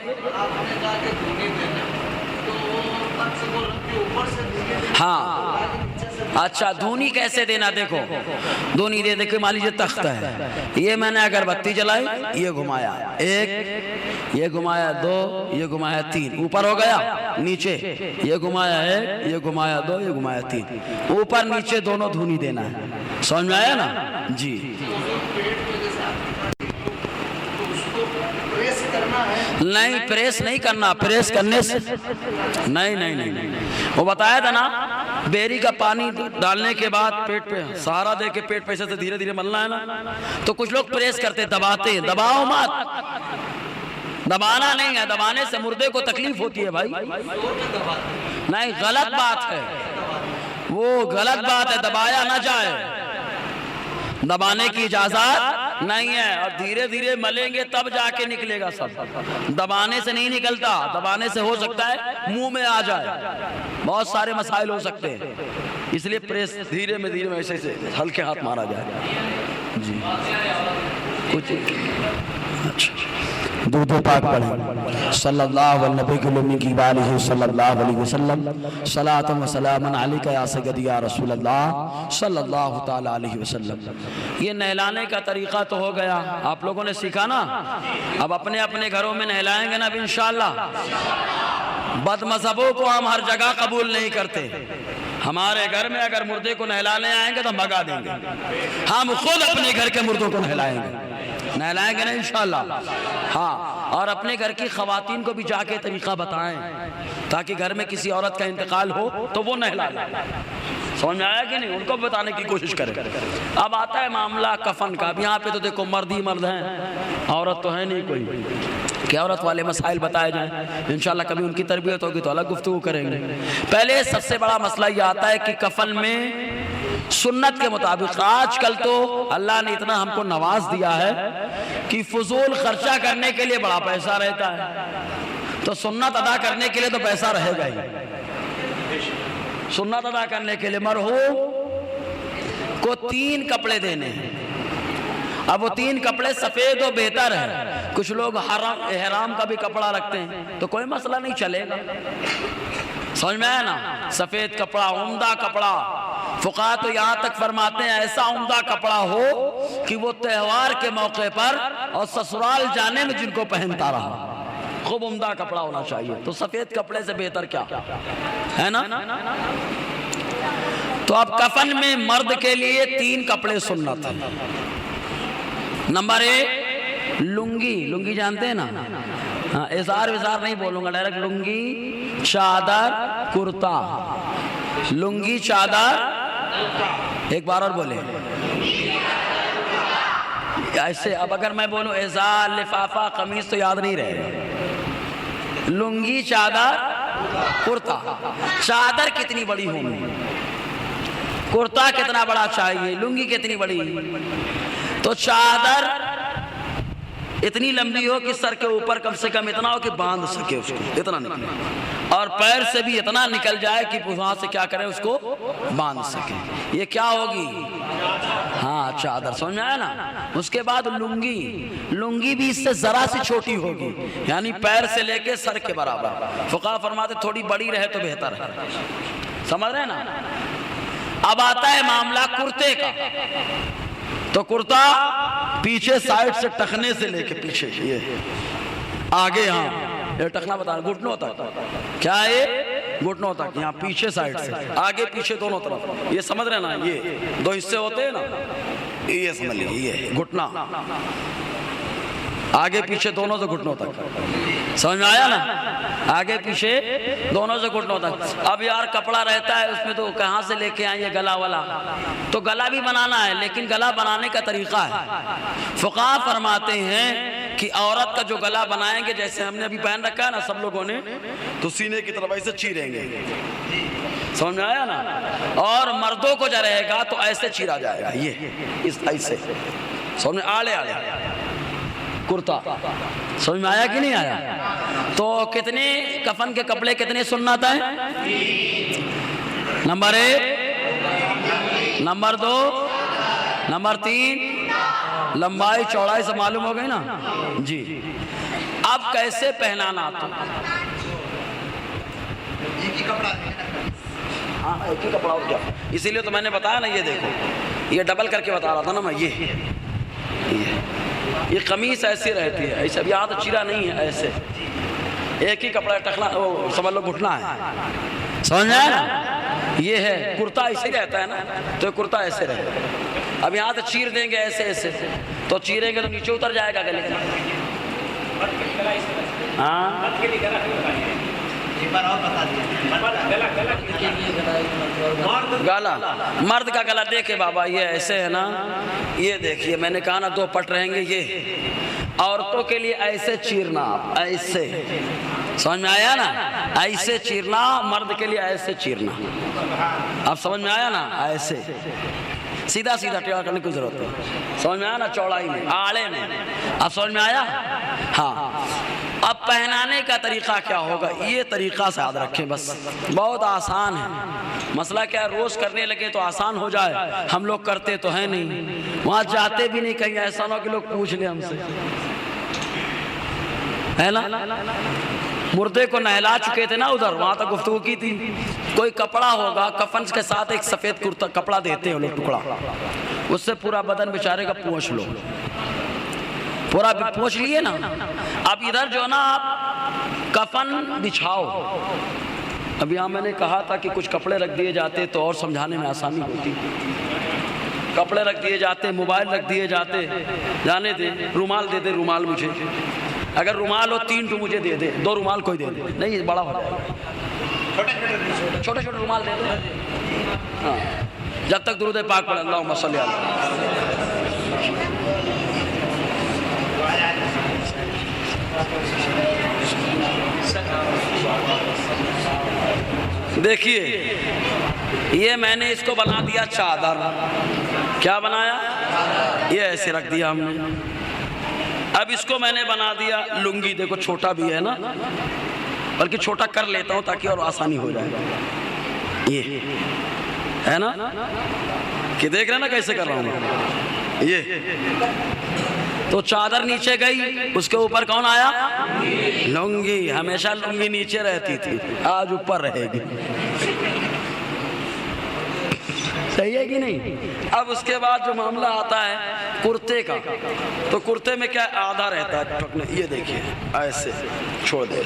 ہاں اچھا دھونی کیسے دینا دیکھو دھونی دے دیکھو مان لیجیے تختہ ہے یہ میں نے اگر بتی جلائی یہ گھمایا ایک یہ گھمایا دو یہ گھمایا تین اوپر ہو گیا نیچے یہ گھمایا ایک یہ گھمایا دو یہ گھمایا تین اوپر نیچے دونوں دھونی دینا ہے سمجھ میں آیا نا جی نہیں پریس نہیں کرنا پریس کرنے سے نہیں وہ بتایا تھا نا بیری کا پانی ڈالنے کے بعد پیٹ پہ سہارا دے کے پیٹ پیسے سے دھیرے دھیرے ملنا ہے نا تو کچھ لوگ پریس کرتے دباتے دباؤ مت دبانا نہیں ہے دبانے سے مردے کو تکلیف ہوتی ہے بھائی نہیں غلط بات ہے وہ غلط بات ہے دبایا نہ جائے دبانے کی اجازت نہیں ہے اور دھیرے دھیرے ملیں گے تب جا کے نکلے گا سب دبانے سے نہیں نکلتا دبانے سے ہو سکتا ہے منہ میں آ جائے بہت سارے مسائل ہو سکتے ہیں اس لیے پریس دھیرے میں ایسے سے ہلکے ہاتھ مارا جائے جی کچھ اچھا درود پاک پڑھیں صلی اللہ والنبی کلمی کی بالہ صلی اللہ علیہ وسلم صلاۃ و سلام علیکہ یا سیدی یا رسول اللہ صلی اللہ تعالی علیہ وسلم یہ نہلانے کا طریقہ تو ہو گیا آپ لوگوں نے سیکھا نا اب اپنے اپنے گھروں میں نہلائیں گے نا اب انشاءاللہ بد مذہبوں کو ہم ہر جگہ قبول نہیں کرتے ہمارے گھر میں اگر مردے کو نہلانے آئیں گے تو بھگا دیں گے ہم خود اپنے گھر کے مردوں کو نہلائیں گے نا انشاءاللہ ہاں اور اپنے گھر کی خواتین کو بھی جا کے طریقہ بتائیں تاکہ گھر میں کسی عورت کا انتقال ہو تو وہ نہلا لیں سمجھ میں آیا کہ نہیں ان کو بتانے کی کوشش کریں اب آتا ہے معاملہ کفن کا اب یہاں پہ تو دیکھو مرد ہی مرد ہیں عورت تو ہے نہیں کوئی کہ عورت والے مسائل بتائے جائیں انشاءاللہ کبھی ان کی تربیت ہوگی تو الگ گفتگو کریں گے پہلے سب سے بڑا مسئلہ یہ آتا ہے کہ کفن میں سنت کے مطابق آج کل تو اللہ نے اتنا ہم کو نواز دیا ہے کہ فضول خرچہ کرنے کے لیے بڑا پیسہ رہتا ہے تو سنت ادا کرنے کے لیے تو پیسہ رہے گا ہی سنت ادا کرنے کے لیے مرحوم کو 3 کپڑے دینے ہیں اب وہ 3 کپڑے سفید و بہتر ہے کچھ لوگ احرام کا بھی کپڑا رکھتے ہیں تو کوئی مسئلہ نہیں چلے گا سمجھ میں ہے نا سفید کپڑا عمدہ کپڑا فقہاء تو یہاں تک فرماتے ہیں ایسا عمدہ کپڑا ہو کہ وہ تہوار کے موقع پر اور سسرال جانے میں جن کو پہنتا رہا خوب عمدہ کپڑا ہونا چاہیے تو سفید کپڑے سے بہتر کیا ہے نا تو اب کفن میں مرد کے لیے 3 کپڑے سنت ہیں نمبر 1 لنگی جانتے ہیں نا ازار وزار نہیں بولوں گا ڈائریکٹ لنگی چادر کرتا لنگی چادر ایک بار اور بولے ایسے اب اگر میں بولوں ازار لفافہ قمیص تو یاد نہیں رہے لنگی چادر کرتا چادر کتنی بڑی ہوگی کرتا کتنا بڑا چاہیے لنگی کتنی بڑی تو چادر اتنی لمبی ہو کہ سر کے اوپر کم سے کم اتنا ہو کہ باندھ سکے اس کو اتنا نکلے اور پیر سے بھی اتنا نکل جائے کہ وہاں سے کیا کرے اس کو باندھ سکے یہ کیا ہوگی ہاں چادر سمجھ میں آیا نا اس کے بعد لنگی بھی اس سے ذرا سی چھوٹی ہوگی یعنی پیر سے لے کے سر کے برابر فقہاء فرماتے تھوڑی بڑی رہے تو بہتر ہے سمجھ رہے نا اب آتا ہے معاملہ کرتے کا تو کرتا پیچھے سائیڈ سے ٹخنے سے لے کے پیچھے یہ آگے ہاں یہ ٹخنا بتا رہا گھٹنوں تک کیا ہے گھٹنوں تک یہاں پیچھے سائیڈ سے آگے پیچھے دونوں طرف یہ سمجھ رہے نا یہ 2 حصے ہوتے ہیں نا یہ سمجھ لیجیے یہ گھٹنا آگے پیچھے دونوں سے گھٹنوں تک. سمجھ میں آیا نا؟ آگے پیچھے دونوں سے گھٹنوں تک. اب یار کپڑا رہتا ہے اس میں تو کہاں سے لے کے آئیں یہ گلا والا؟ تو گلا بھی بنانا ہے لیکن گلا بنانے کا طریقہ ہے. فقہاء فرماتے ہیں کہ عورت کا جو گلا بنائیں گے جیسے ہم نے ابھی پہن رکھا ہے نا سب لوگوں نے, تو سینے کی طرف ایسے چیریں گے. سمجھ میں آیا نا؟ اور مردوں کو جو رہے گا تو ایسے چیرا جائے گا, یہ اس ایسے. سمجھ میں آلے آلے کرتا. سمجھ میں آیا کہ نہیں آیا؟ تو کتنے کفن کے کپڑے کتنے سنت ہیں؟ نمبر 1, نمبر 2, نمبر 3, لمبائی چوڑائی سے معلوم ہو گئی نا جی. اب کیسے پہنانا؟ تو ایک ہی کپڑا, ہاں ایک ہی کپڑا. اور کیا, اسی لیے تو میں نے بتایا نا, یہ دیکھو یہ ڈبل کر کے بتا رہا تھا نا میں. یہ قمیص ایسی رہتی ہے, ایسے. اب یہاں تو چیرا نہیں ہے, ایسے ایک ہی کپڑا ٹکنا, وہ سمجھ لو گھٹنا ہے. سمجھ میں آیا نا؟ یہ ہے کرتا ایسے ہی رہتا ہے نا, تو کرتا ایسے رہتا ہے. اب یہاں تو چیر دیں گے ایسے ایسے, تو چیریں گے تو نیچے اتر جائے گا گلے. ہاں گالا, مرد کا گلا دیکھے بابا, یہ ایسے ہے نا, یہ دیکھیے میں نے کہا نا 2 پٹ رہیں گے. یہ عورتوں کے لیے ایسے چیرنا, ایسے. سمجھ میں آیا نا؟ ایسے چیرنا, مرد کے لیے ایسے چیرنا. اب سمجھ میں آیا نا؟ ایسے سیدھا سیدھا ٹیڑھا کرنے کی ضرورت ہے. سمجھ میں آیا نا؟ چوڑائی میں, آڑے میں. اب سمجھ میں آیا؟ ہاں. اب پہنانے کا طریقہ کیا ہوگا؟ یہ طریقہ سے یاد رکھیں بس, بہت آسان ہے. مسئلہ کیا ہے, روز کرنے لگے تو آسان ہو جائے, ہم لوگ کرتے تو ہیں نہیں, وہاں جاتے بھی نہیں کہیں. ایسا نہ ہو کہ لوگ پوچھ لیں ہم سے, ہے نا؟ مردے کو نہلا چکے تھے نا ادھر, وہاں تک گفتگو کی تھی. کوئی کپڑا ہوگا کفن کے ساتھ, ایک سفید کرتا کپڑا دیتے ہیں لوگ, ٹکڑا, اس سے پورا بدن بیچارے کا پوچھ لو, پورا پوچھ لیے نا. اب ادھر جو نا آپ کفن بچھاؤ. اب یہاں میں نے کہا تھا کہ کچھ کپڑے رکھ دیے جاتے تو اور سمجھانے میں آسانی ہوتی. کپڑے رکھ دیے جاتے, موبائل رکھ دیے جاتے, جانے دے. رومال دے دے, رومال مجھے, اگر رومال ہو 3 تو مجھے دے دے, 2 رومال کوئی دے دے, نہیں بڑا ہو جائے گا. چھوٹے چھوٹے رومال دے دے. ہاں, جب تک درود پاک پڑھ, اللہم صلی علیہ. دیکھیے یہ میں نے اس کو بنا دیا چادر. کیا بنایا؟ یہ ایسے رکھ دیا ہم نے. اب اس کو میں نے بنا دیا لنگی. دیکھو چھوٹا بھی ہے نا, بلکہ چھوٹا کر لیتا ہوں تاکہ اور آسانی ہو جائے. یہ ہے نا, کہ دیکھ رہے نا کیسے کر رہا ہوں. یہ تو چادر نیچے گئی, اس کے اوپر کون آیا؟ لنگی. ہمیشہ لنگی نیچے رہتی تھی, آج اوپر رہے گی. صحیح ہے کہ نہیں؟ اب اس کے بعد جو معاملہ آتا ہے کرتے کا, تو کرتے میں کیا آدھا رہتا ہے. یہ دیکھیے ایسے چھوڑ دے.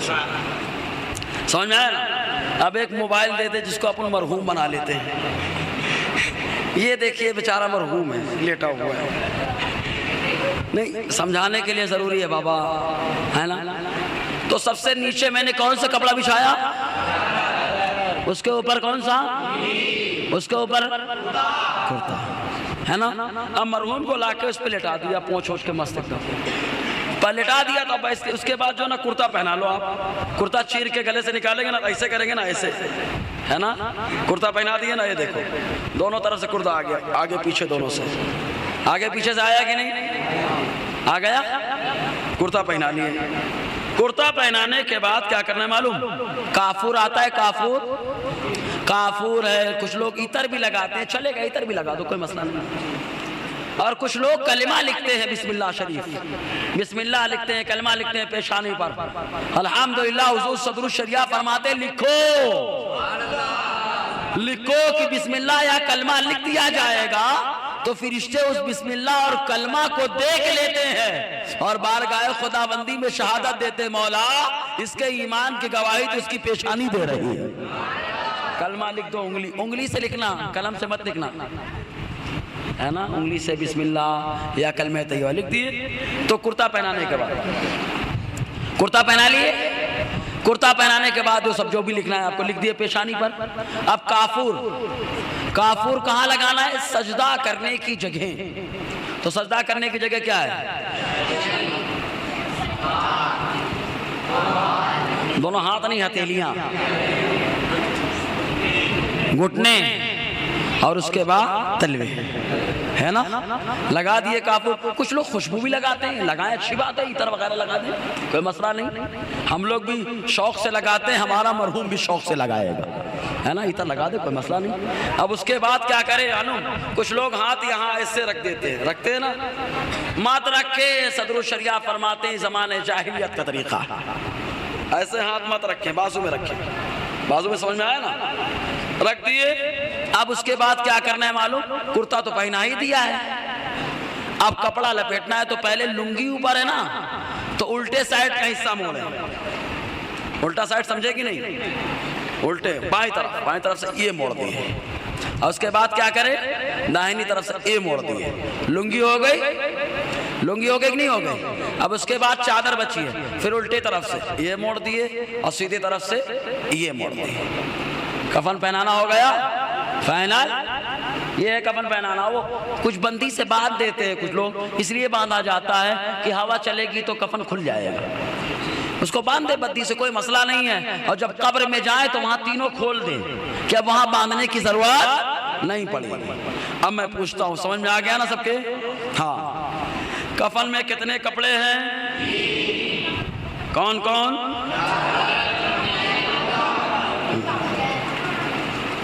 سمجھ میں آیا نا؟ اب ایک موبائل دے دے جس کو اپن مرحوم بنا لیتے ہیں. یہ دیکھیے بیچارہ مرحوم ہے, لیٹا ہوا ہے. نہیں, سمجھانے کے لیے ضروری ہے بابا, ہے نا؟ تو سب سے نیچے میں نے کون سا کپڑا بچھایا؟ اس کے اوپر کون سا؟ اس کے اوپر کرتا, ہے نا؟ اب مرحوم کو لا کے اس پہ لٹا دیا, پونچھ اوچھ کے مست پر لٹا دیا. تو اب اس کے بعد جو نا کرتا پہنا لو آپ. کرتا چیر کے گلے سے نکالیں گے نا, ایسے کریں گے نا, ایسے, ہے نا؟ کرتا پہنا دیا نا. یہ دیکھو دونوں طرف سے کرتا آ گیا, آگے پیچھے دونوں سے. آگے پیچھے سے آیا کہ نہیں؟ آ گیا. کرتا پہنا لیے. کرتا پہنانے کے بعد کیا کرنا ہے معلوم؟ کافور آتا ہے, کافور. کافور ہے, کچھ لوگ عطر بھی لگاتے ہیں, چلے گا عطر بھی لگا دو, کوئی مسئلہ نہیں. اور کچھ لوگ کلمہ لکھتے ہیں, بسم اللہ شریف, بسم اللہ لکھتے ہیں, کلمہ لکھتے ہیں پیشانی پر. الحمدللہ حضور صدر الشریعہ فرماتے لکھو, لکھو کہ بسم اللہ یا کلمہ لکھ دیا جائے گا تو فرشتے اس بسم اللہ اور کلمہ کو دیکھ لیتے ہیں اور بارگاہ خدا بندی میں شہادت دیتے, مولا اس کے ایمان کی گواہی تو اس کی پیشانی دے رہی ہے. کلمہ لکھ دو, انگلی سے لکھنا, قلم سے مت لکھنا. ہے نا, انگلی سے بسم اللہ یا کلمہ طیبہ لکھ دیے. تو کرتا پہنانے کے بعد کرتا پہنا لیے. کرتا پہنانے کے بعد وہ سب جو بھی لکھنا ہے آپ کو لکھ دیے پیشانی پر. اب کافور, کافور کہاں لگانا ہے؟ سجدہ کرنے کی جگہ. تو سجدہ کرنے کی جگہ کیا ہے؟ دونوں ہاتھ نہیں, ہتھیلیاں, گھٹنے, اور اس کے بعد تلوے, ہے نا, لگا دیے کافور. کچھ لوگ خوشبو بھی لگاتے ہیں, لگائیں, اچھی بات ہے, عطر وغیرہ لگا دیں, کوئی مسئلہ نہیں. ہم لوگ بھی شوق سے لگاتے ہیں, ہمارا مرحوم بھی شوق سے لگائے گا, ہے نا, عطر لگا دے, کوئی مسئلہ نہیں. اب اس کے بعد کیا کرے معلوم؟ کچھ لوگ ہاتھ یہاں ایسے رکھ دیتے ہیں, رکھتے ہیں نا, مات رکھ کے صدر الشریعہ فرماتے ہیں زمانے جاہلیت کا طریقہ, ایسے ہاتھ مت رکھیں, بازو میں رکھیں. بازو میں سمجھ میں آیا نا, رکھ دیے. اب اس کے بعد کیا کرنا ہے معلوم؟ کرتا تو پہنا ہی دیا ہے, اب کپڑا لپیٹنا ہے. تو پہلے لنگی اوپر ہے نا, تو الٹے سائڈ کا حصہ موڑے. الٹا سائڈ سمجھے کہ نہیں؟ الٹے بائیں طرف سے یہ موڑ دیے. اور اس کے بعد کیا کرے؟ داہنی طرف سے یہ موڑ دیے. لنگی ہو گئی, لنگی ہو گئی کہ نہیں ہو گئی؟ اب اس کے بعد چادر بچی ہے, پھر الٹے طرف سے یہ موڑ دیے اور سیدھی طرف سے یہ موڑ دیے. کفن پہنانا ہو گیا فائنل. یہ ہے کفن پہنانا. وہ کچھ بندی سے باندھ دیتے ہیں کچھ لوگ, اس لیے باندھا جاتا ہے کہ ہوا چلے گی تو کفن کھل جائے گا. اس کو باندھ دے بدی سے, کوئی مسئلہ نہیں ہے. اور جب قبر میں جائیں تو وہاں تینوں کھول دیں, کہ اب وہاں باندھنے کی ضرورت نہیں پڑی. اب میں پوچھتا ہوں, سمجھ میں آ گیا نا سب کے؟ ہاں. کفن میں کتنے کپڑے ہیں؟ کون کون؟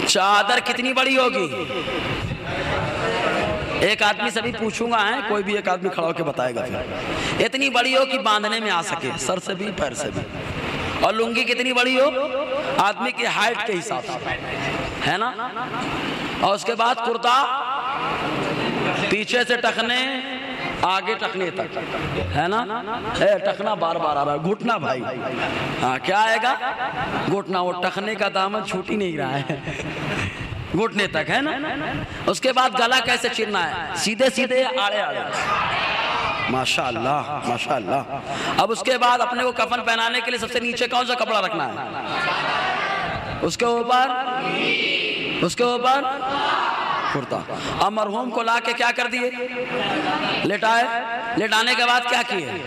چادر کتنی بڑی ہوگی؟ ایک آدمی سے بھی پوچھوں گا, ہے کوئی بھی ایک آدمی کھڑا ہو کے بتائے گا. پھر اتنی بڑی ہو کہ باندھنے میں آ سکے, سر سے بھی پیر سے بھی. اور لنگی کتنی بڑی ہو؟ آدمی کی ہائٹ کے حساب سے, ہے نا. اور اس کے بعد کرتا پیچھے سے ٹخنے آگے ٹخنے تک, ہے نا. ٹخنا بار بار آ رہا ہے, گھٹنا بھائی, ہاں کیا آئے گا؟ گھٹنا. وہ ٹخنے کا دامن چھوٹ ہی نہیں رہا ہے, گھٹنے تک, ہے نا. اس کے بعد گلا کیسے چرنا ہے؟ سیدھے سیدھے, آڑے آڑے. ماشاءاللہ ماشاءاللہ. اب اس کے بعد اپنے کو کفن پہنانے کے لیے سب سے نیچے کون سا کپڑا رکھنا ہے؟ اس کے اوپر کرتا. اب مرحوم کو لا کے کیا کر دیے؟ لٹائے. لٹانے کے بعد کیا کیے؟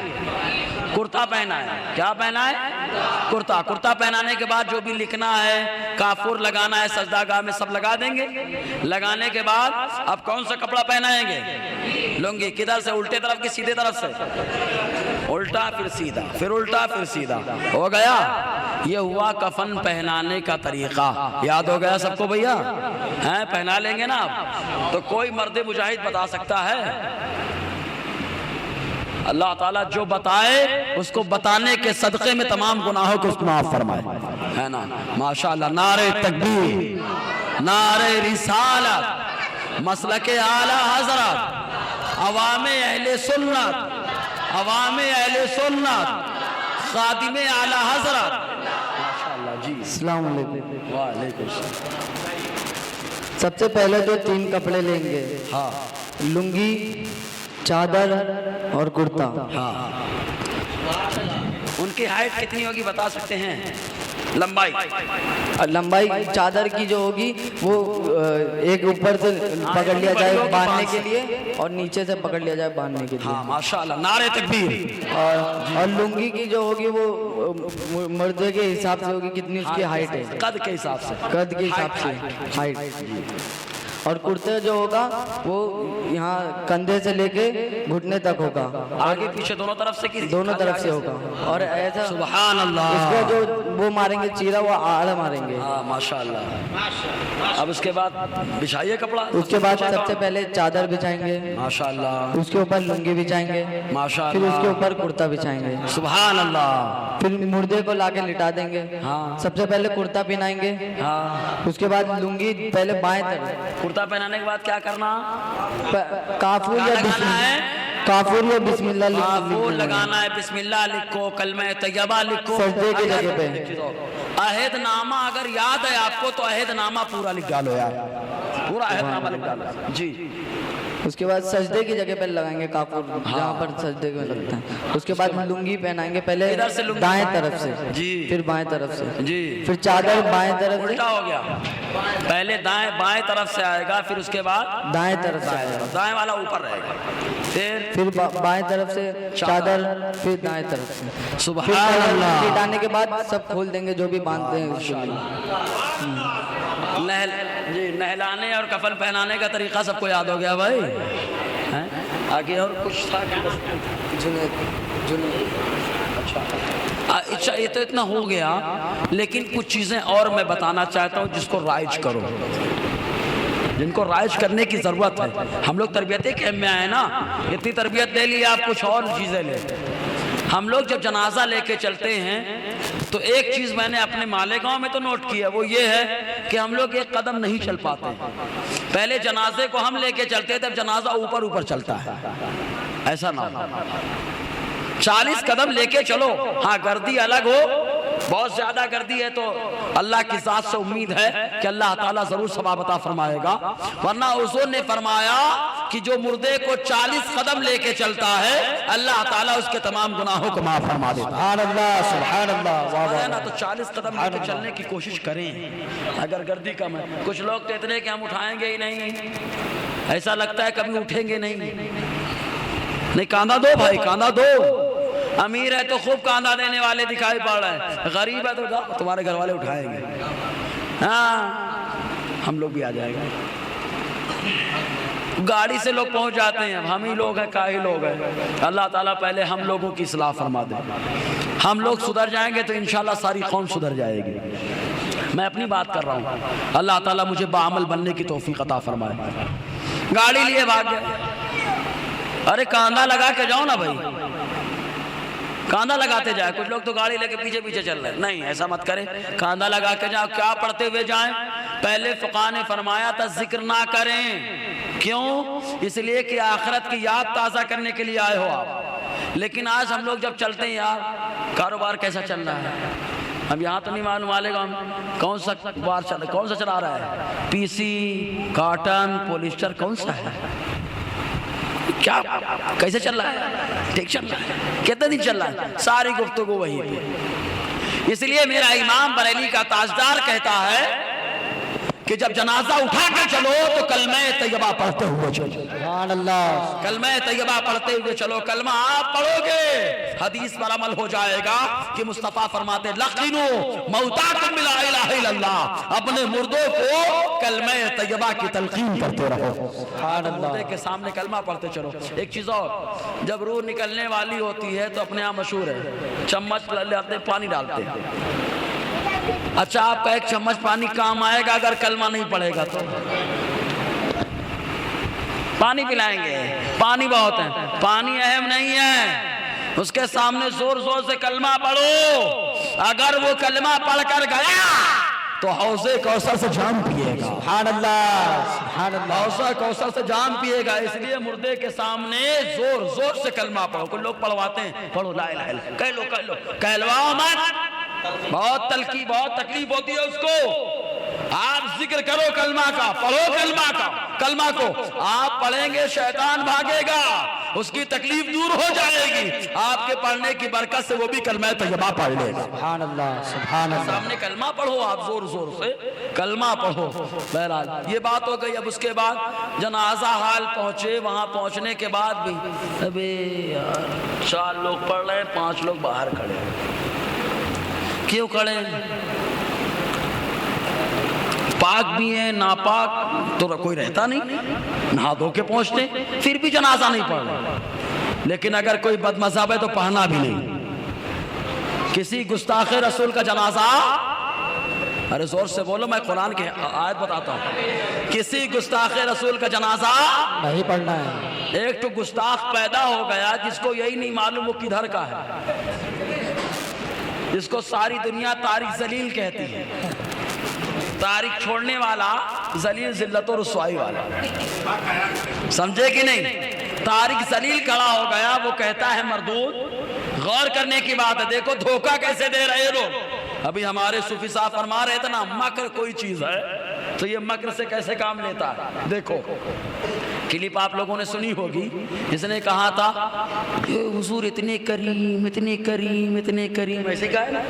کرتا پہنا ہے. کیا پہنا ہے؟ کرتا. کرتا پہنانے کے بعد جو بھی لکھنا ہے, کافور لگانا ہے سجدہ گاہ میں, سب لگا دیں گے. لگانے کے بعد اب کون سا کپڑا پہنائیں گے؟ لنگی. کدھر سے؟ الٹے طرف کی سیدھے طرف سے؟ الٹا پھر سیدھا, پھر الٹا پھر سیدھا. ہو گیا. یہ ہوا کفن پہنانے کا طریقہ. یاد ہو گیا سب کو بھیا؟ ہیں, پہنا لیں گے نا آپ. تو کوئی مرد مجاہد بتا سکتا ہے؟ اللہ تعالیٰ جو بتائے اس کو بتانے کے صدقے میں تمام گناہوں کو اس کو معاف فرمائے, ہے نا. ماشاءاللہ. نعرہ تکبیر, نعرہ رسالت, مسلک اعلی حضرت, عوام اہل سنت, عوام اہل سنت, خادم اعلی حضرت. ماشاءاللہ. جی السلام علیکم. وعلیکم السلام. سب سے پہلے تو 3 کپڑے لیں گے, ہاں, لنگی, چادر اور کرتا. ہاں. ان کی ہائٹ کتنی ہوگی بتا سکتے ہیں؟ لمبائی. لمبائی چادر کی جو ہوگی وہ ایک اوپر سے پکڑ لیا جائے باندھنے کے لیے, اور نیچے سے پکڑ لیا جائے باندھنے کے لیے. ہاں ماشاءاللہ. نعرہ تکبیر. اور لنگی کی جو ہوگی وہ مرد کے حساب سے ہوگی, کتنی اس کی ہائٹ ہے, قد کے حساب سے, قد کے حساب سے ہائٹ. اور کرتے جو ہوگا وہ یہاں کندھے سے لے کے گھٹنے تک ہوگا, آگے پیچھے دونوں طرف سے, دونوں طرف سے ہوگا. اور ایسا سبحان اللہ, اس کو جو وہ ماریں گے چیرا, وہ آڑا ماریں گے. ہاں ماشاءاللہ. اب اس کے بعد بچھائیے کپڑا. اس کے بعد سب سے پہلے چادر بچھائیں گے, ماشاءاللہ. اس کے اوپر لنگی بچھائیں گے, ماشاءاللہ. پھر اس کے اوپر کرتا بچھائیں گے. سبحان اللہ. پھر مردے کو لا کے لٹا دیں گے. ہاں. سب سے پہلے کرتا پہنائیں گے. ہاں. اس کے بعد لنگی پہلے بائیں طرف. کرتا پہنانے کے بعد کیا کرنا؟ کافور یا بسم اللہ. کافور لگانا ہے, بسم اللہ لکھو, کلمہ طیبہ لکھو. سجدے کی جگہ پہ عہد نامہ اگر یاد ہے آپ کو تو عہد نامہ پورا لکھ ڈالو یار, پورا عہد نامہ لکھ ڈالو. جی. اس کے بعد سجدے کی جگہ پہ لگائیں گے کافور، جہاں پر سجدے میں لگتا ہے. اس کے بعد لنگی پہنائیں گے، پہلے دائیں طرف سے پھر بائیں طرف سے پھر چادر بائیں طرف سے. الٹا ہو گیا، پہلے دائیں بائیں طرف سے آئے گا، پھر اس کے بعد دائیں طرف سے آئے گا، دائیں والا اوپر رہے گا، پھر بائیں طرف سے چادر، پھر دائیں طرف سے. سبحان اللہ. لٹانے کے بعد سب کھول دیں گے جو بھی باندھتے ہیں اس کو. جی نہلانے اور کفن پہنانے کا طریقہ سب کو یاد ہو گیا بھائی. آگے اور کچھ تھا؟ اچھا یہ تو اتنا ہو گیا، لیکن کچھ چیزیں اور میں بتانا چاہتا ہوں جس کو رائج کرو، جن کو رائج کرنے کی ضرورت ہے. ہم لوگ تربیت کیمپ میں آئے نا، اتنی تربیت لے لی، آپ کچھ اور چیزیں لے. ہم لوگ جب جنازہ لے کے چلتے ہیں تو ایک چیز میں نے اپنے مالیگاؤں میں تو نوٹ کیا، وہ یہ ہے کہ ہم لوگ ایک قدم نہیں چل پاتے. پہلے جنازے کو ہم لے کے چلتے تھے، جنازہ اوپر اوپر چلتا ہے. ایسا نہ ہو، 40 قدم لے کے چلو. ہاں گردی الگ ہو، بہت زیادہ گردی ہے تو اللہ کی ذات سے امید ہے کہ اللہ تعالیٰ ضرور ثواب عطا فرمائے گا. ورنہ حضور نے فرمایا کہ جو مردے کو 40 قدم لے کے چلتا ہے اللہ تعالیٰ اس کے تمام گناہوں کو معاف فرما دیتا ہے. سبحان اللہ سبحان اللہ. نا تو 40 قدم لے کے چلنے کی کوشش کریں اگر گردی کم ہے. کچھ لوگ تو اتنے کہ ہم اٹھائیں گے ہی نہیں، ایسا لگتا ہے کبھی اٹھیں گے نہیں. کاندھا دو بھائی، کاندھا دو. امیر ہے تو خوب کاندھا دینے والے دکھائی پڑ رہے ہیں، غریب ہے تو تمہارے گھر والے اٹھائیں گے. ہاں ہم لوگ بھی آ جائیں گے. گاڑی سے لوگ پہنچ جاتے ہیں، ہم ہی لوگ ہیں، کاہی لوگ ہیں. اللہ تعالیٰ پہلے ہم لوگوں کی اصلاح فرما دے. ہم لوگ سدھر جائیں گے تو انشاءاللہ ساری قوم سدھر جائے گی. میں اپنی بات کر رہا ہوں، اللہ تعالیٰ مجھے باعمل بننے کی توفیق عطا فرمائے. گاڑی لیے بھاگ گئے. ارے کاندھا لگا کے جاؤ نا بھائی، کاندھا لگاتے جائے. کچھ لوگ تو گاڑی لے کے پیچھے پیچھے چل رہے ہیں. نہیں ایسا مت کریں، کاندھا لگا کے جاؤ. کیا پڑھتے ہوئے جائیں؟ پہلے فقہ نے فرمایا تھا ذکر نہ کریں. کیوں؟ اس لیے کہ آخرت کی یاد تازہ کرنے کے لیے آئے ہو آپ. لیکن آج ہم لوگ جب چلتے ہیں، یار کاروبار کیسا چل رہا ہے، ہم یہاں تو نہیں معلوم والے گا کون سا چلا رہا ہے، پی سی، کاٹن، پولیسٹر، کون سا ہے، کیا کیسے چل رہا ہے، ٹھیک چل رہا ہے، کتنے دن چل رہا ہے، ساری گفتگو وہی پہ. اس لیے میرا امام بریلی کا تاجدار کہتا ہے کہ جب جنازہ اٹھا کے چلو تو کلمہ طیبہ پڑھتے ہوئے چلو. سبحان اللہ. کلمہ طیبہ پڑھتے ہوئے چلو. کلمہ آپ پڑھو گے حدیث پر عمل ہو جائے گا کہ مصطفیٰ فرماتے لقنوا موتاکم بلا الہ الا اللہ، اپنے مردوں کو کلمہ طیبہ کی تلقین کرتے رہو. سبحان اللہ. مردے کے سامنے کلمہ پڑھتے چلو. ایک چیز اور، جب روح نکلنے والی ہوتی ہے تو اپنے یہاں مشہور ہے چمچ لیتے پانی ڈالتے ہیں. اچھا آپ کا ایک چمچ پانی کام آئے گا اگر کلمہ نہیں پڑھے گا تو پانی پلائیں گے. پانی بہت ہے، پانی اہم نہیں ہے، اس کے سامنے زور زور سے کلمہ پڑھو. اگر وہ کلمہ پڑھ کر گیا تو حوض کوثر سے جام پیے گا. سبحان اللہ سبحان اللہ. حوض کوثر سے جام پیے گا. اس لیے مردے کے سامنے زور زور سے کلمہ پڑھو. کچھ لوگ پڑھواتے ہیں، پڑھو لا الہ الا اللہ، کہہ لو کہلواؤ مت. بہت تکلیف ہوتی ہے اس کو. آپ ذکر کرو کلمہ کا، پڑھو کلمہ کو. آپ پڑھیں گے شیطان بھاگے گا، اس کی تکلیف دور ہو جائے گی. آپ کے پڑھنے کی برکت سے وہ بھی کلمہ طیبہ پڑھ لے گا. سبحان اللہ سبحان اللہ. سامنے کلمہ پڑھو، آپ زور زور سے کلمہ پڑھو. بہرحال یہ بات ہو گئی. اب اس کے بعد جنازہ حال پہنچے. وہاں پہنچنے کے بعد بھی ابے یار 4 لوگ پڑھ رہے ہیں، 5 لوگ باہر کھڑے ہیں. کیوں کھڑے ہیں؟ پاک بھی ہیں ناپاک تو کوئی رہتا نہیں، نہا دھو کے پہنچتے، پھر بھی جنازہ نہیں پڑھ رہے. لیکن اگر کوئی بد مذہب ہے تو پڑھنا بھی نہیں. کسی گستاخ رسول کا جنازہ، ارے زور سے بولو، میں قرآن کی آیت بتاتا ہوں. کسی گستاخ رسول کا جنازہ نہیں پڑھنا ہے. ایک تو گستاخ پیدا ہو گیا جس کو یہی نہیں معلوم وہ کدھر کا ہے، جس کو ساری دنیا طارق ذلیل کہتی ہے. تاریخ چھوڑنے والا، ذلیل ذلت و رسوائی والا، سمجھے کہ نہیں؟ تاریخ ذلیل کھڑا ہو گیا، وہ کہتا ہے مردود. غور کرنے کی بات ہے. دیکھو دھوکہ کیسے دے رہے لوگ. ابھی ہمارے صوفی صاحب فرما رہے تھے نا، مکر کوئی چیز ہے تو یہ مکر سے کیسے کام لیتا ہے؟ دیکھو کلپ آپ لوگوں نے سنی ہوگی، اس نے کہا تھا حضور اتنے کریم اتنے کریم اتنے کریم، ایسے کہا ہے نا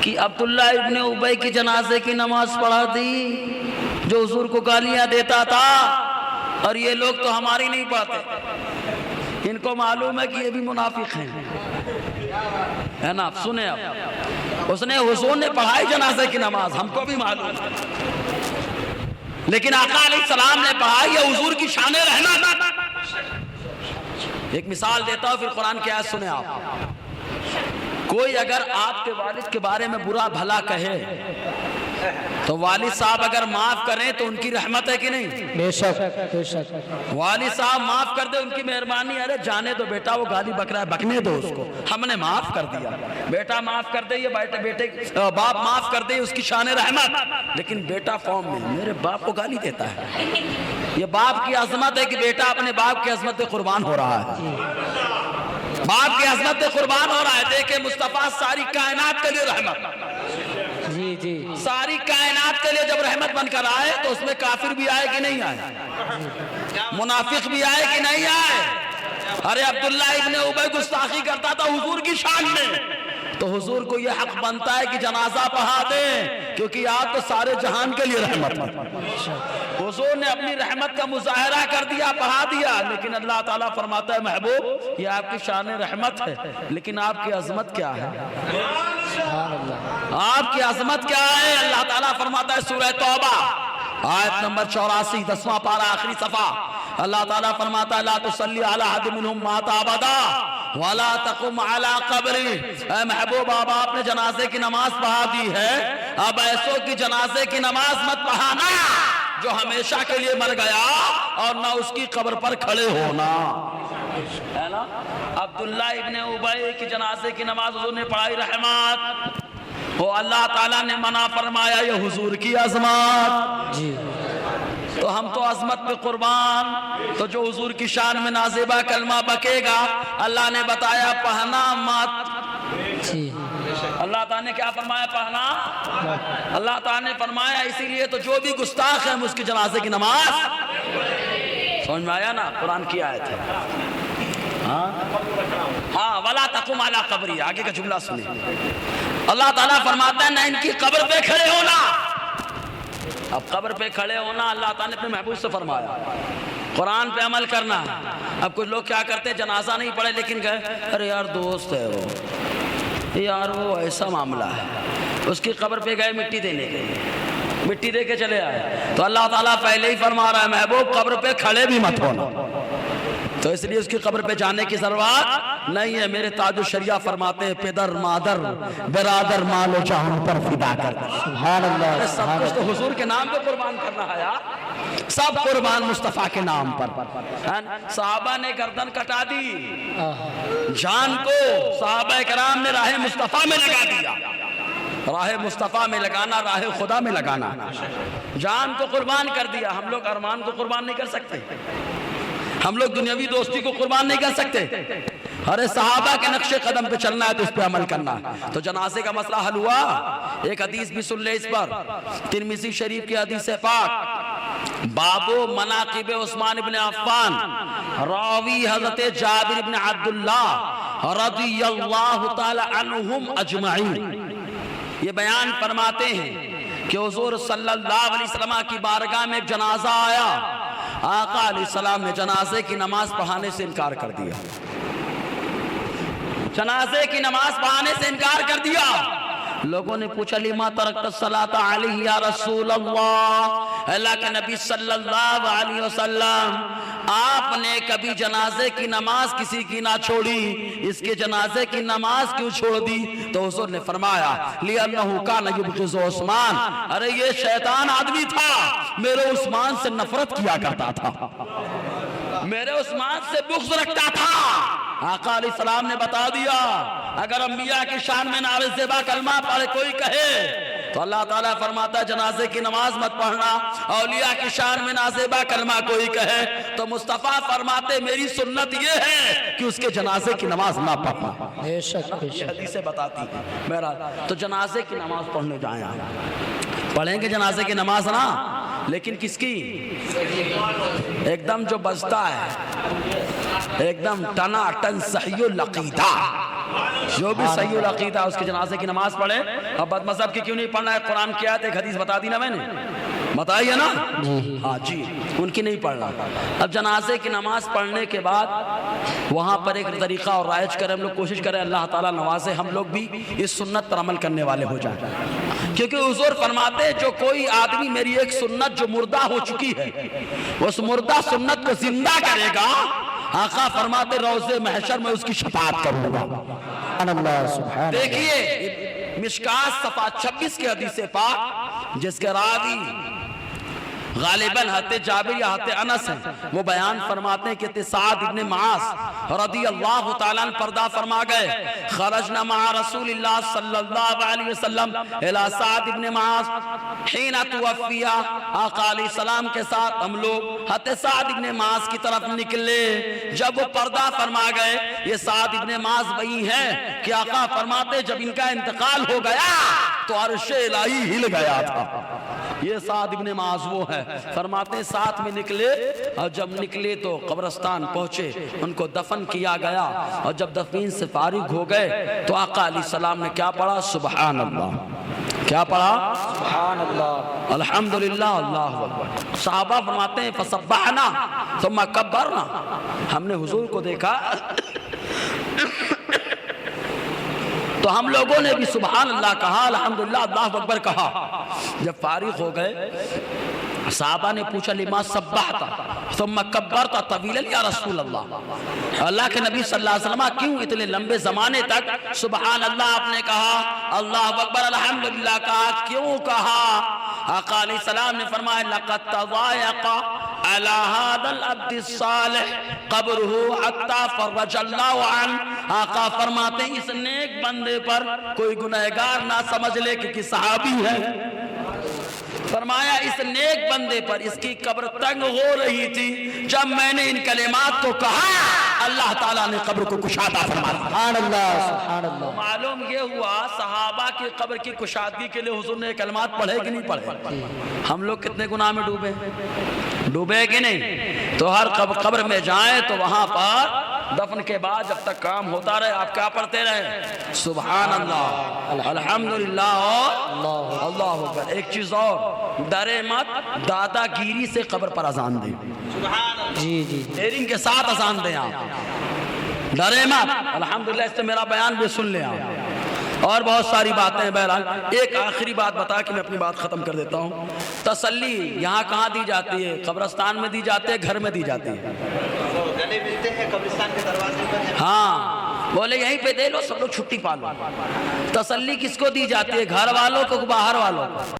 کہ عبداللہ ابن ابی کی جنازے کی نماز پڑھا دی جو حضور کو گالیاں دیتا تھا، اور یہ لوگ تو ہماری نہیں پڑھتے، ان کو معلوم ہے کہ یہ بھی منافق ہیں، ہے نا؟ سنیں اب، اس نے حضور نے پڑھائی جنازے کی نماز، ہم کو بھی معلوم ہے، لیکن آقا علیہ السلام نے پڑھائی ہے حضور کی شان رحمت۔ ایک مثال دیتا ہوں پھر قرآن کی آیت سنیں آپ۔ کوئی اگر آپ کے والد کے بارے میں برا بھلا کہے تو والد صاحب اگر معاف کریں تو ان کی رحمت ہے کہ نہیں؟ بے شک بے شک۔ والد صاحب معاف کر دے ان کی مہربانی، ارے جانے دو بیٹا وہ گالی بک رہا ہے بکنے دو اس کو، ہم نے معاف کر دیا، بیٹا معاف کر دے، یہ بیٹے باپ معاف کر دے، اس کی شان رحمت۔ لیکن بیٹا فارم میں میرے باپ کو گالی دیتا ہے، یہ باپ کی عظمت ہے کہ بیٹا اپنے باپ کی عظمت پہ قربان ہو رہا ہے، باپ کی عظمت پہ قربان ہو رہا ہے۔ دیکھیں مصطفیٰ ساری کائنات کے لیے رحمت، جی جی، ساری کائنات کے لیے جب رحمت بن کر آئے تو اس میں کافر بھی آئے کہ نہیں آئے؟ منافق بھی آئے کہ نہیں آئے؟ ارے عبداللہ ابن ابی گستاخی کرتا تھا حضور کی شان میں، تو حضور کو یہ حق بنتا ہے کہ جنازہ پڑھا دیں، کیونکہ آپ تو سارے جہان کے لیے رحمت ہے۔ حضور نے اپنی رحمت کا مظاہرہ کر دیا، پڑھا دیا، لیکن اللہ تعالیٰ فرماتا ہے محبوب یہ آپ کی شان رحمت ہے، لیکن آپ کی عظمت کیا ہے؟ آپ کی عظمت کیا ہے؟ اللہ تعالیٰ فرماتا ہے سورہ توبہ آیت نمبر 84 10واں پارہ آخری صفحہ، اللہ تعالیٰ فرماتا ہے لا تصلی علی احد منہم مات ابدا ولا تقم علی قبری۔ اے محبوب اب آپ نے جنازے کی نماز پڑھا دی ہے، اب ایسوں کی جنازے کی نماز مت پڑھانا جو ہمیشہ کے لیے مر گیا اور نہ اس کی قبر پر کھڑے ہونا، ہے نا؟ عبداللہ ابن ابی کی جنازے کی نماز حضور نے پڑھائی رحمت، وہ اللہ تعالیٰ نے منع فرمایا یہ حضور کی عظمت، تو ہم تو عظمت پہ قربان، تو جو حضور کی شان میں نازیبہ کلمہ بکے گا اللہ نے بتایا پڑھنا مت۔ اللہ تعالیٰ نے کیا فرمایا؟ پڑھنا۔ اللہ تعالیٰ نے فرمایا اسی لیے تو جو بھی گستاخ ہے ہم اس کی جنازے کی نماز، سمجھ میں آیا نا؟ قرآن کی آیت ہے، ہاں وَلَا تَقُمْ عَلَىٰ قَبْرِي، آگے کا جملہ سنیں، اللہ تعالیٰ فرماتا ہے نہ ان کی قبر پہ کھڑے ہونا۔ اب قبر پہ کھڑے ہونا اللہ تعالیٰ نے اپنے محبوب سے فرمایا، قرآن پہ عمل کرنا۔ اب کچھ لوگ کیا کرتے ہیں جنازہ نہیں پڑھے لیکن کہے ارے یار دوست ہے وہ، یار وہ ایسا معاملہ ہے، اس کی قبر پہ گئے مٹی دینے کے، مٹی دے کے چلے آئے، تو اللہ تعالیٰ پہلے ہی فرما رہا ہے محبوب قبر پہ کھڑے بھی مت ہونا، تو اس لیے اس کی قبر پہ جانے کی ضرورت نہیں ہے۔ میرے تاج الشریعہ فرماتے ہیں پدر مادر برادر مال و جان پر فدا کر، سبحان اللہ، سب کچھ تو حضور کے نام پہ قربان کرنا ہے یار، سب قربان مصطفیٰ کے نام پر۔ صحابہ نے گردن کٹا دی، جان کو صحابہ کرام نے راہ مصطفیٰ میں لگا دیا، راہ مصطفیٰ میں لگانا راہ خدا میں لگانا، جان کو قربان کر دیا۔ ہم لوگ ارمان کو قربان نہیں کر سکتے، ہم لوگ دنیاوی دوستی کو قربان نہیں کر سکتے، ارے صحابہ کے نقش قدم پہ چلنا ہے تو اس پہ عمل کرنا ہے۔ تو جنازے کا مسئلہ حل ہوا، ایک حدیث بھی سن لے اس پر، ترمذی شریف کی حدیث پاک، بابو مناقب عثمان ابن عفان، راوی حضرت جابر ابن عبداللہ رضی اللہ تعالی عنہم اجمعین، یہ بیان فرماتے ہیں کہ حضور صلی اللہ علیہ وسلم کی بارگاہ میں ایک جنازہ آیا، آقا علیہ السلام نے جنازے کی نماز پڑھانے سے انکار کر دیا، جنازے کی نماز پڑھانے سے انکار کر دیا۔ لوگوں نے پوچھا لما ترکت الصلاۃ علیہ یا رسول اللہ، اللہ کے نبی صلی اللہ علیہ وسلم آپ نے کبھی جنازے کی نماز کسی کی نہ چھوڑی، اس کے جنازے کی نماز کیوں چھوڑ دی؟ تو حضور نے فرمایا لِأَنَّهُ كَانَ يُبْغِضُ عثمان، ارے یہ شیطان آدمی تھا، میرے عثمان سے نفرت کیا کرتا تھا، میرے عثمان سے بغض رکھتا تھا۔ آقا علیہ السلام نے بتا دیا اگر انبیاء کی شان میں نعرہ زیبا کلمہ پڑھ کوئی کہے تو اللہ تعالیٰ فرماتا ہے جنازے کی نماز مت پڑھنا. اولیاء کی شان میں نازیبہ کلمہ کوئی کہے تو مصطفیٰ فرماتے میری سنت یہ ہے کہ اس کے جنازے کی نماز نہ پڑھنا. بے شک بے یہ شک. حدیثیں بتاتی ہیں. بہرحال تو جنازے کی نماز پڑھنے جائیں آپ. پڑھیں گے جنازے کی نماز نا، لیکن کس کی؟ ایک دم جو بجتا ہے ایک دم ٹنا ٹن صحیح العقیدہ، جو بھی صحیح العقیدہ اس کے جنازے کی نماز پڑھے. اب بد مذہب کی کیوں نہیں پڑھنا ہے؟ قرآن کی آیت ایک حدیث بتا دی نا میں نے، بتائی ہے نا؟ ہاں جی، ان کی نہیں پڑھنا. اب جنازے کی نماز پڑھنے کے بعد وہاں پر ایک طریقہ اور رائج کریں، ہم لوگ کوشش کریں اللہ تعالیٰ نوازے ہم لوگ بھی اس سنت پر عمل کرنے والے ہو جائیں. کیونکہ حضور فرماتے جو کوئی آدمی میری ایک سنت جو مردہ ہو چکی ہے اس مردہ سنت کو زندہ کرے گا، آقا فرماتے روضے محشر میں اس کی شفاعت کروں گا. دیکھیے مشکات صفحہ 26 کے حدیث پاک جس کے راوی غالباً حضرت جابر یا حضرت انس ہیں، وہ بیان فرماتے ہیں کہ سعد ابن معاذ رضی اللہ تعالیٰ عنہ پردہ فرما گئے. خرجنا مع رسول اللہ صلی اللہ علیہ وسلم الى سعد ابن معاذ حین توفی. آقا علیہ السلام کے ساتھ ہم لوگ حضرت سعد ابن معاذ کی طرف نکلے. جب وہ پردہ فرما گئے، یہ سعد ابن معاذ وہی ہیں کہ آقا فرماتے جب ان کا انتقال ہو گیا تو عرش الہی ہل گیا تھا. یہ سعد ابن معاذ وہ ہے. فرماتے ہیں ساتھ میں نکلے اور جب نکلے تو قبرستان پہنچے، ان کو دفن کیا گیا اور جب دفین سے فارغ ہو گئے تو آقا علیہ السلام نے کیا پڑھا؟ سبحان اللہ. کیا پڑھا؟ سبحان اللہ، الحمدللہ، اللہ اکبر. صحابہ فرماتے ہیں فسبحنا ثم کبرنا. ہم نے حضور کو دیکھا تو ہم لوگوں نے بھی سبحان اللہ کہا، الحمدللہ، اللہ اکبر کہا. جب فارغ ہو گئے صحابہ نے پوچھا لما سبحت ثم کبرت طویلا یا رسول اللہ، اللہ کے نبی صلی اللہ علیہ وسلم کیوں اتنے لمبے زمانے تک سبحان اللہ آپ نے کہا، اللہ اکبر، الحمدللہ کہا، کیوں کہا؟ آقا علیہ السلام نے فرمایا لقد تضایق علی هذا العبد الصالح قبره حتى فرج اللہ عنہ. آقا فرماتے ہیں اس نیک بندے پر کوئی گنہگار نہ سمجھ لے کہ صحابی ہے. فرمایا اس نیک بندے پر اس کی قبر تنگ ہو رہی تھی، جب میں نے ان کلمات کو کہا اللہ تعالیٰ نے قبر کو کشادہ فرما دیا. سبحان اللہ سبحان اللہ. معلوم یہ ہوا صحابہ کی قبر کی کشادگی کے لیے حضور نے کلمات پڑھے کہ نہیں پڑھے؟ ہم لوگ کتنے گناہ میں ڈوبے کہ نہیں؟ تو ہر قبر میں جائیں تو وہاں پر دفن کے بعد جب تک کام ہوتا رہے آپ کیا پڑھتے رہے؟ سبحان اللہ، الحمدللہ اور اللہ اکبر. ایک چیز اور، ڈرے مت دادا گیری سے قبر پر اذان دیں. جی جی، ڈیرنگ کے ساتھ اذان دیں آپ، ڈرے مت. الحمدللہ اس سے میرا بیان بھی سن لیں آپ. اور بہت ساری باتیں ہیں. بہرحال ایک آخری بات بتا کے میں اپنی بات ختم کر دیتا ہوں. تسلی یہاں کہاں دی جاتی ہے؟ قبرستان میں دی جاتی ہے، گھر میں دی جاتی ہے؟ گلے ملتے ہیں قبرستان کے دروازے پر. ہاں، بولے یہیں پہ دے لو، سب لوگ چھٹی پا لو. تسلی کس کو دی جاتی ہے؟ گھر والوں کو، باہر والوں کو؟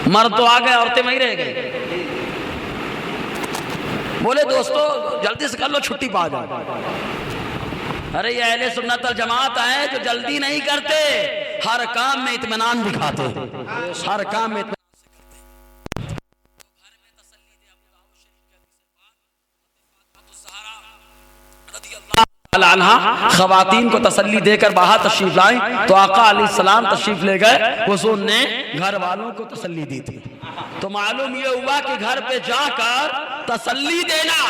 مرد تو آ گئے، عورتیں وہیں رہ گئی. بولے دوستو جلدی سے کر لو، چھٹی پا جاؤ. ارے یہ اہل سنت الجماعت ہیں جو جلدی نہیں کرتے، ہر کام میں اطمینان دکھاتے، ہر کام میں خواتین کو تسلی دے کر باہر تشریف لائیں تو آقا علیہ السلام تشریف لے گئے. حضور نے گھر والوں کو تسلی دی تھی. تو معلوم یہ ہوا کہ گھر پہ جا کر تسلی دینا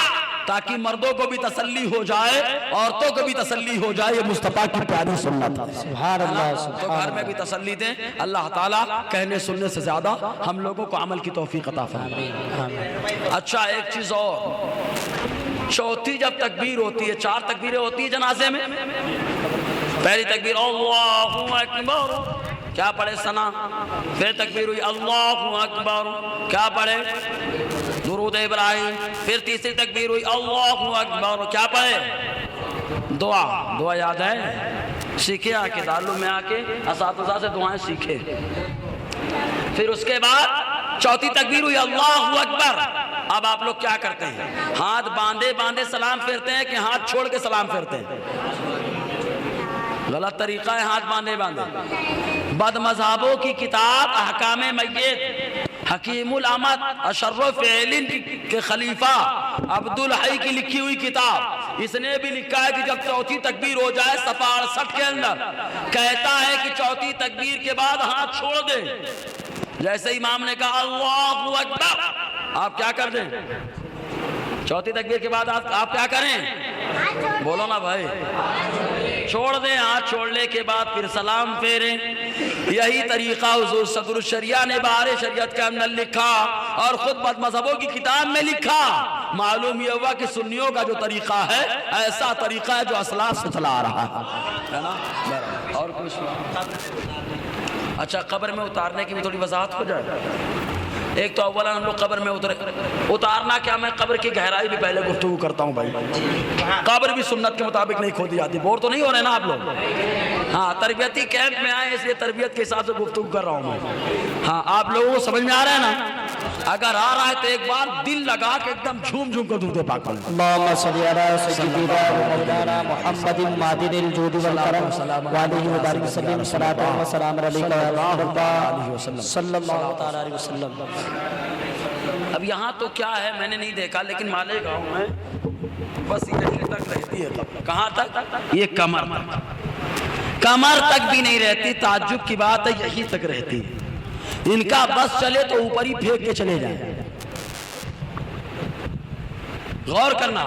تاکہ مردوں کو بھی تسلی ہو جائے، عورتوں کو بھی تسلی ہو جائے، یہ مصطفیٰ کی پیاری سنت ہے. سبحان اللہ. تو گھر میں بھی تسلی دیں. اللہ تعالیٰ کہنے سننے سے زیادہ ہم لوگوں کو عمل کی توفیق عطا فرمائے. اچھا ایک چیز اور، چوتھی جب تکبیر ہوتی ہے، 4 تکبیریں ہوتی ہیں جنازے میں. پہلی تکبیر اللہ اکبر، کیا پڑھے؟ ثنا. پھر تکبیر ہوئی اللہ اکبر، کیا پڑھے؟ درود ابراہیم. پھر تیسری تکبیر ہوئی اللہ اکبر، کیا پڑھے؟ دعا یاد ہے؟ سیکھے آ کے دارالعلوم میں آ کے اساتذہ سے دعائیں سیکھے. پھر اس کے بعد چوتھی تکبیر ہوئی اللہ اکبر. اب آپ لوگ کیا کرتے ہیں؟ ہاتھ باندھے سلام پھیرتے ہیں کہ ہاتھ چھوڑ کے سلام پھیرتے ہیں؟ غلط طریقہ ہے ہاتھ باندھے بد مذہبوں کی کتاب احکام میت حکیم الامت اشرف فعلین کے خلیفہ عبدالحی کی لکھی ہوئی کتاب، اس نے بھی لکھا ہے کہ جب چوتھی تکبیر ہو جائے صفحہ 68 کے اندر کہتا ہے کہ چوتھی تکبیر کے بعد ہاتھ چھوڑ دیں. جیسے امام نے کہا اللہ اکبر، آپ کیا کر دیں؟ چوتھی تکبیر کے بعد آپ کیا کریں؟ بولو نا بھائی، چھوڑ دیں. ہاتھ چھوڑنے کے بعد پھر سلام پھیریں. یہی طریقہ حضور صدر الشریعہ نے بہار شریعت کے اندر لکھا اور خود بد مذہبوں کی کتاب میں لکھا. معلوم یہ ہوا کہ سنیوں کا جو طریقہ ہے ایسا طریقہ ہے جو اسلاف سے چلا آ رہا ہے نا. اور کچھ اچھا، قبر میں اتارنے کی بھی تھوڑی وضاحت ہو جائے. ایک تو اولا ہم لوگ قبر میں اتارنا کیا، میں قبر کی گہرائی بھی پہلے گفتگو کرتا ہوں بھائی. قبر بھی سنت کے مطابق نہیں کھودی جاتی. بور تو نہیں ہو رہے نا آپ لوگ؟ ہاں، تربیتی کیمپ میں آئے اس لیے تربیت کے حساب سے گفتگو کر رہا ہوں میں. ہاں، آپ لوگوں کو سمجھ میں آ رہا ہے نا؟ اگر آ رہا ہے تو ایک بار دل لگا کے ایک دم جھوم جھوم کر درود پاک پڑھیں. اللهم صل على سيدنا ومولانا محمد معدن الجود والكرم وعليه وبارك وسلم صلاة وسلام عليك يا رسول الله صلى الله تعالى عليه وسلم. اب یہاں تو کیا ہے میں نے نہیں دیکھا، لیکن مالیگاؤں میں بس یہیں تک رہتی ہے قبر. کہاں تک؟ یہ کمر تک. کمر تک بھی نہیں رہتی. تعجب کی بات ہے، یہیں تک رہتی ہے. ان کا بس چلے تو اوپر ہی پھینک کے چلے جائیں. غور کرنا.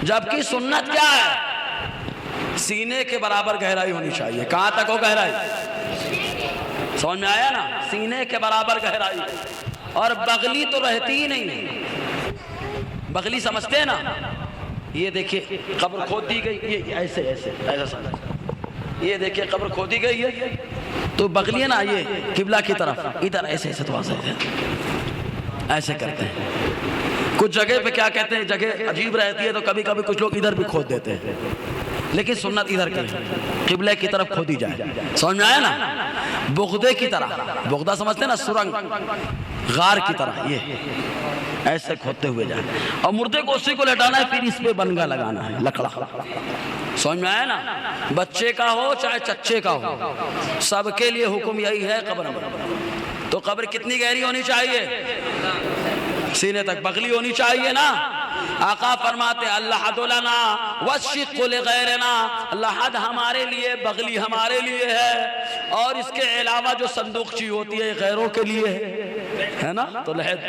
جبکہ سنت کیا ہے؟ سینے کے برابر گہرائی ہونی چاہیے. کہاں تک ہو گہرائی؟ سمجھ میں آیا نا؟ سینے کے برابر گہرائی. اور بغلی تو رہتی ہی نہیں. بغلی سمجھتے ہیں نا؟ یہ دیکھیے قبر کھود دی گئی، یہ ایسے ایسے ایسا سمجھ. یہ دیکھیے قبر کھودی گئی ہے تو بغلی ہے نا، یہ قبلہ کی طرف ادھر ایسے ایسے تو ایسے کرتے ہیں. کچھ جگہ پہ کیا کہتے ہیں، جگہ عجیب رہتی ہے تو کبھی کبھی کچھ لوگ ادھر بھی کھود دیتے ہیں. لیکن سنت ادھر کی قبلہ کی طرف کھودی جائے. سمجھ میں آیا نا؟ بغدے کی طرح، بغدہ سمجھتے ہیں نا، سرنگ غار کی طرح یہ ایسے کھودتے ہوئے جائیں. اور مردے کو اسی کو لٹانا ہے، پھر اس پہ بنگا لگانا ہے، لکڑا. سمجھ میں آیا نا؟ بچے کا ہو چاہے چچے کا ہو، سب کے لیے حکم یہی ہے قبر میں. تو قبر کتنی گہری ہونی چاہیے؟ سینے تک. بغلی ہونی چاہیے نا. آقا فرماتے اللہ حد لنا والشق لغیرنا، اللہ حد ہمارے لیے، بغلی ہمارے لیے ہے، اور اس کے علاوہ جو صندوقچی ہوتی ہے غیروں کے لیے ہے نا. تو لحد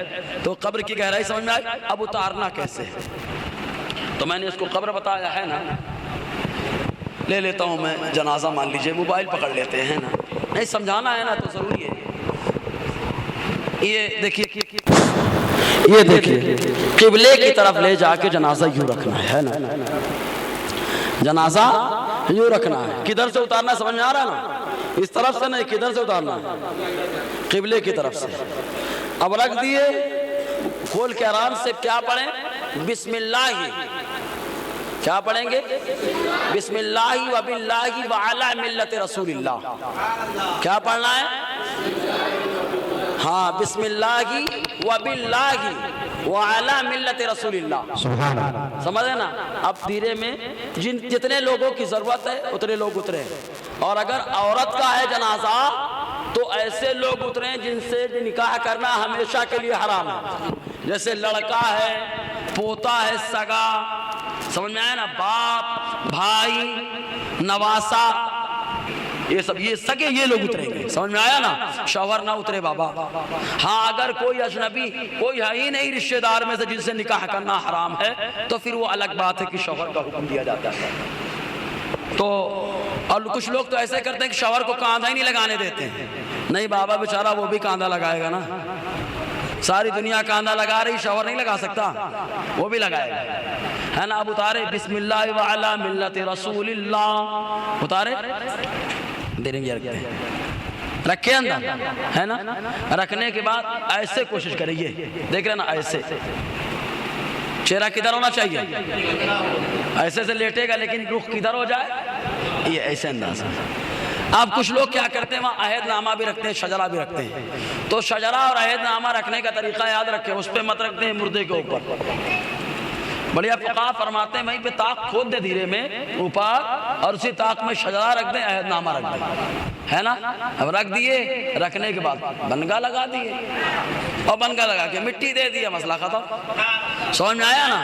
تو قبر کی گہرائی سمجھ میں آئی. اب اتارنا کیسے؟ تو میں نے اس کو قبر بتایا ہے نا. لے لیتا ہوں میں جنازہ، مان لیجئے موبائل پکڑ لیتے ہیں نا، نہیں سمجھانا ہے نا تو ضروری ہے. یہ دیکھیے، یہ دیکھیے قبلے کی طرف لے جا کے جنازہ یوں رکھنا ہے نا. جنازہ یوں رکھنا ہے. کدھر سے اتارنا سمجھ میں آ رہا ہے نا؟ اس طرف سے نہیں، کدھر سے اتارنا ہے؟ قبلے کی طرف سے. اب رکھ دیے، کھول کے آرام سے کیا پڑھیں؟ بسم اللہ. کیا پڑھیں گے؟ بسم اللہ و باللہ و علی ملت رسول اللہ. کیا پڑھنا ہے؟ ہاں، بسم اللہ و باللہ و علی ملت رسول اللہ. سمجھے نا؟ اب دھیرے میں جتنے لوگوں کی ضرورت ہے اتنے لوگ اترے. اور اگر عورت کا ہے جنازہ تو ایسے لوگ اتریں جن سے نکاح کرنا ہمیشہ کے لیے حرام ہے. جیسے لڑکا ہے، پوتا ہے، سگا، سمجھ میں آیا نا، باپ، بھائی، نواسا، یہ سب یہ سگے یہ لوگ اتریں گے. سمجھ میں آیا نا؟ شوہر نہ اترے بابا. ہاں، اگر کوئی اجنبی کوئی ہے ہی نہیں رشتہ دار میں سے جن سے نکاح کرنا حرام ہے تو پھر وہ الگ بات ہے کہ شوہر کا حکم دیا جاتا ہے. تو اور کچھ لوگ تو ایسے کرتے ہیں کہ شوہر کو کاندھا ہی نہیں لگانے دیتے ہیں. نہیں بابا بیچارہ وہ بھی کاندھا لگائے گا نا. ساری دنیا کاندھا لگا رہی، شوہر نہیں لگا سکتا، وہ بھی لگائے گا ہے نا. اب اتارے بسم اللہ وعلی ملت رسول اللہ. اتارے دیر میں رکھتے ہیں، رکھے اندر ہے نا. رکھنے کے بعد ایسے کوشش کریے، دیکھ رہے نا، ایسے. چہرہ کدھر ہونا چاہیے؟ ایسے سے لیٹے گا لیکن رخ کدھر ہو جائے؟ یہ ایسے انداز. اب کچھ لوگ کیا کرتے ہیں، وہاں عہد نامہ بھی رکھتے ہیں، شجرہ بھی رکھتے ہیں. تو شجرہ اور عہد نامہ رکھنے کا طریقہ یاد رکھیں، اس پہ مت رکھتے ہیں مردے کے اوپر. بڑھیا فقہ فرماتے ہیں وہیں پہ طاق کھود دے دھیرے میں اوپر، اور اسی طاق میں شجرہ رکھ دیں، عہد نامہ رکھ دیں، ہے نا؟ اب رکھ دیے، رکھنے کے بعد بنگا لگا دیے، اور بنگا لگا کے مٹی دے دیا، مسئلہ ختم۔ سمجھ میں آیا نا؟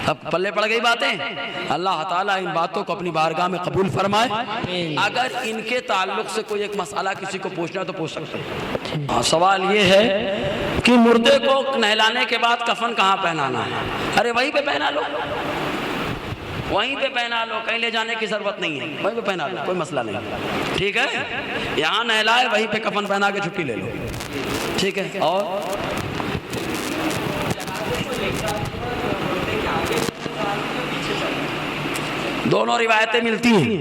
اب پلے پڑ گئی باتیں۔ اللہ تعالیٰ ان باتوں کو اپنی بارگاہ میں قبول فرمائے۔ اگر ان کے تعلق سے کوئی ایک مسئلہ کسی کو پوچھنا ہے تو پوچھ سکتے ہیں۔ سوال یہ ہے کہ مردے کو نہلانے کے بعد کفن کہاں پہنانا ہے؟ ارے وہیں پہ پہنا لو، وہیں پہ پہنا لو، کہیں لے جانے کی ضرورت نہیں ہے، وہیں پہ پہنا لو، کوئی مسئلہ نہیں، ٹھیک ہے؟ یہاں نہلائے، وہیں پہ کفن پہنا کے چھٹی لے لو، ٹھیک ہے؟ اور دونوں روایتیں ملتی ہیں،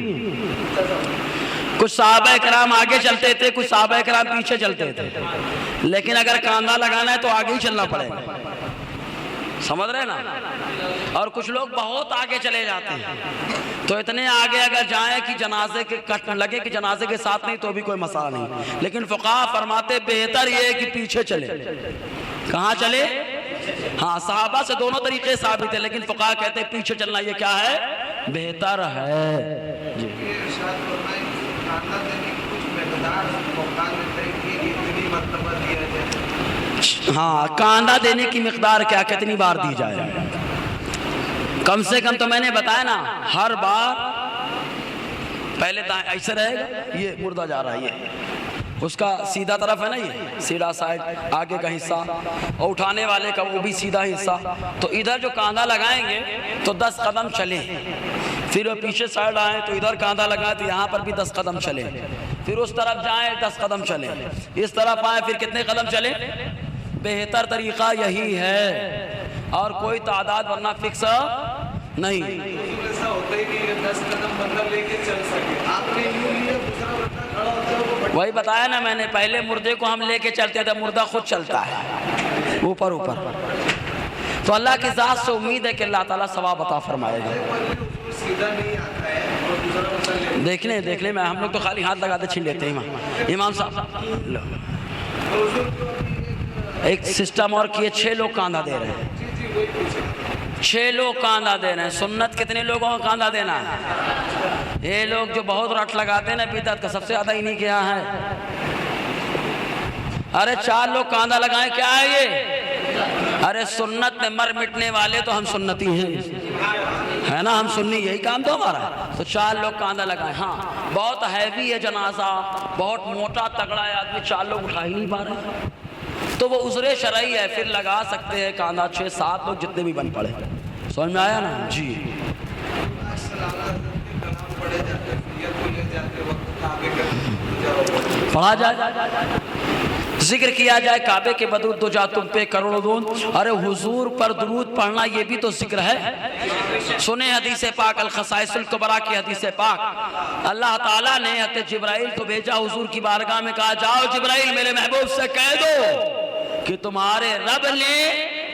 کچھ صحابہ کرام آگے چلتے تھے، کچھ صحابہ کرام پیچھے چلتے تھے، لیکن اگر کاندھا لگانا ہے تو آگے ہی چلنا پڑے گا، سمجھ رہے نا؟ اور کچھ لوگ بہت آگے چلے جاتے ہیں، تو اتنے آگے اگر جائیں کہ جنازے کے کٹ لگے کہ جنازے کے ساتھ نہیں تو بھی کوئی مسئلہ نہیں، لیکن فقہاء فرماتے بہتر یہ ہے کہ پیچھے چلے۔ کہاں چلے؟ ہاں صحابہ سے دونوں طریقے ثابت ہیں، لیکن فقہاء کہتے ہیں پیچھے چلنا یہ کیا ہے؟ بہتر ہے۔ جی ہاں، کاندھا دینے کی مقدار کیا، کتنی بار دی جائے؟ کم سے کم تو میں نے بتایا نا، ہر بار پہلے ایسے رہے گا، یہ مردہ جا رہا ہے، یہ اس کا سیدھا طرف ہے نا، یہ سیدھا سائڈ آگے کا حصہ، اور اٹھانے والے کا وہ بھی سیدھا حصہ، تو ادھر جو کاندھا لگائیں گے تو 10 قدم چلیں، پھر وہ پیچھے سائڈ آئیں تو ادھر کاندھا لگائیں تو یہاں پر بھی 10 قدم چلیں، پھر اس طرف جائیں 10 قدم چلیں، اس طرف آئیں پھر کتنے قدم چلیں؟ بہتر طریقہ یہی ہے، اور کوئی تعداد ورنہ فکس نہیں۔ ایسا ہوتا ہی نہیں ہے 10 قدم بندہ لے کے چل سکے، آپ نے یوں لیا دوسرا بندہ کھڑا ہوتا ہے، وہی بتایا نا میں نے، پہلے مردے کو ہم لے کے چلتے تھے، مردہ خود چلتا ہے اوپر اوپر۔ تو اللہ کی ذات سے امید ہے کہ اللہ تعالیٰ ثواب عطا فرمائے گا۔ سیدھا نہیں آتا ہے اور دوسرا بندہ لے دیکھ لیں میں، ہم لوگ تو خالی ہاتھ لگاتے چھین لیتے ہیں۔ امام صاحب ایک سسٹم اور کیے، 6 لوگ کاندھا دے رہے ہیں، 6 لوگ کاندھا دے رہے ہیں۔ سنت کتنے لوگوں کو کاندھا دینا ہے؟ یہ لوگ جو بہت رٹ لگاتے ہیں نا بدعت کا، سب سے زیادہ انہی کے یہاں ہے۔ ارے 4 لوگ کاندھا لگائیں، کیا ہے یہ؟ ارے سنت میں مر مٹنے والے تو ہم سنتی ہیں، ہے نا؟ ہم سنی، یہی کام تو ہمارا ہے۔ تو 4 لوگ کاندھا لگائیں۔ ہاں بہت ہیوی ہے جنازہ، بہت موٹا تگڑا ہے آدمی، 4 لوگ اٹھا ہی نہیں پا رہے، تو وہ عذر شرعی ہے، پھر لگا سکتے ہیں کاندھا 6-7 لوگ جتنے بھی بن پڑے۔ سمجھ میں آیا نا؟ جی پڑھا جائے، ذکر کیا جائے کعبے کے بدرود دو جا تم پہ کروڑوں دون۔ ارے حضور پر درود پڑھنا یہ بھی تو ذکر ہے۔ سنیں حدیث پاک الخصائص الکبریٰ کی حدیث پاک، اللہ تعالیٰ نے حضرت جبرائیل کو بھیجا حضور کی بارگاہ میں، کہا جاؤ جبرائیل میرے محبوب سے کہہ دو کہ تمہارے رب نے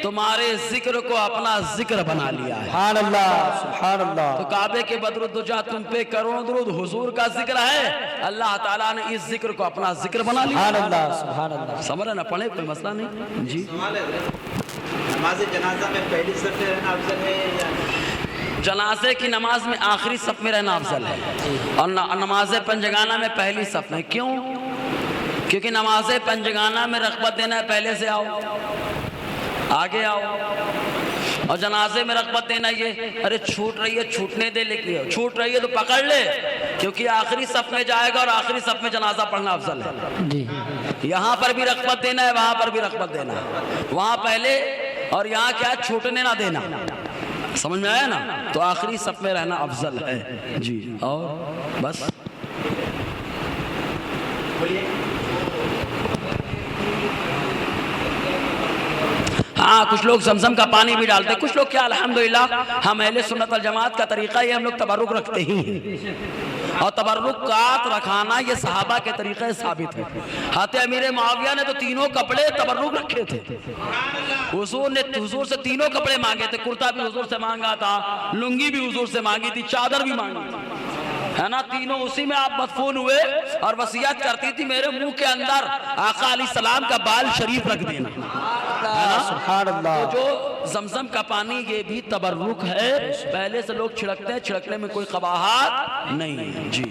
تمہارے ذکر کو اپنا ذکر بنا لیا ہے۔ سبحان اللہ، سبحان اللہ۔ تو کعبے کے بدرود دو جا تم پہ کروڑوں درود حضور کا ذکر ہے، اللہ تعالیٰ نے اس ذکر کو اپنا ذکر بنا لیا۔ سبحان اللہ، سبحان اللہ۔ سمجھ رہے نا؟ پڑھے، کوئی مسئلہ نہیں۔ جی نماز جنازہ میں پہلی صف میں رہنا افضل ہے یا جنازے کی نماز میں آخری صف میں رہنا افضل ہے، اور نماز پنجگانہ میں پہلی صف میں۔ کیوں؟ کیونکہ نماز پنجگانہ میں رغبت دینا ہے، پہلے سے آؤ، آگے آؤ، اور جنازے میں رغبت دینا یہ ارے چھوٹ رہی ہے چھوٹنے دے، لیکن چھوٹ رہی ہے تو پکڑ لے، کیونکہ آخری صف میں جائے گا اور آخری صف میں جنازہ پڑھنا افضل ہے۔ جی یہاں پر بھی رغبت دینا ہے، وہاں پر بھی رغبت دینا ہے، وہاں پہلے اور یہاں کیا چھوٹنے نہ دینا۔ سمجھ میں آیا نا؟ تو آخری صف میں رہنا افضل ہے۔ جی اور بس ہاں کچھ لوگ زمزم کا پانی بھی ڈالتے، کچھ لوگ کیا الحمدللہ ہم اہل سنت والجماعت کا طریقہ یہ ہم لوگ تبرک رکھتے ہی ہیں، اور تبرکات رکھانا یہ صحابہ کے طریقے ثابت ہے۔ حضرت امیر معاویہ نے تو تینوں کپڑے تبرک رکھے تھے، حضور نے حضور سے تینوں کپڑے مانگے تھے، کرتا بھی حضور سے مانگا تھا، لنگی بھی حضور سے مانگی تھی، چادر بھی مانگی تھی، ہے نا؟ تینوں اسی میں آپ مدفون ہوئے، اور وصیت کرتی تھی میرے منہ کے اندر آقا علیہ السلام کا بال شریف رکھ دینا، ہے نا؟ سبحان اللہ۔ تو جو زمزم کا پانی یہ بھی تبرک ہے، پہلے سے لوگ چھڑکتے ہیں، چھڑکنے میں کوئی قباحت نہیں ہے جی۔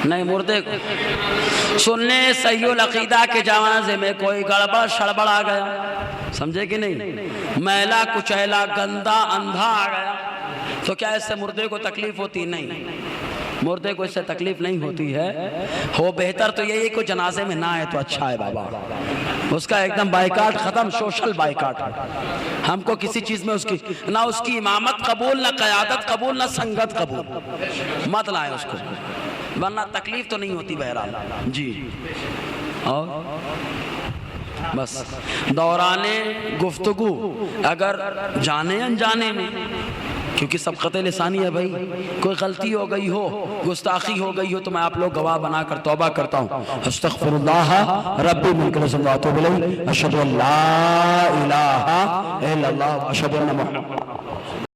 نہیں مردے سننے صحیح العقیدہ کے جنازے میں کوئی گڑبڑ شڑبڑ آ گیا، سمجھے کہ نہیں، میلا کچیلا گندا اندھا آ گیا تو کیا اس سے مردے کو تکلیف ہوتی؟ نہیں، مردے کو اس سے تکلیف نہیں ہوتی ہے۔ ہو بہتر تو یہی کہ جنازے میں نہ آئے تو اچھا ہے بابا، اس کا ایک دم بائیکاٹ ختم، سوشل بائیکاٹ۔ ہم کو کسی چیز میں نہ اس کی امامت قبول، نہ قیادت قبول، نہ سنگت قبول، مت لائیں اس کو، ورنہ تکلیف تو نہیں ہوتی بہرحال جی۔ اور بس دوران گفتگو اگر جانے انجانے میں، کیونکہ سبقت لسانی ہے بھائی، کوئی غلطی ہو گئی ہو، گستاخی ہو گئی ہو تو میں آپ لوگ گواہ بنا کر توبہ کرتا ہوں، استغفر اللہ ربی من کل ذنب و اتوب الیہ، اشہد ان لا الہ الا اللہ، اشہد ان محمد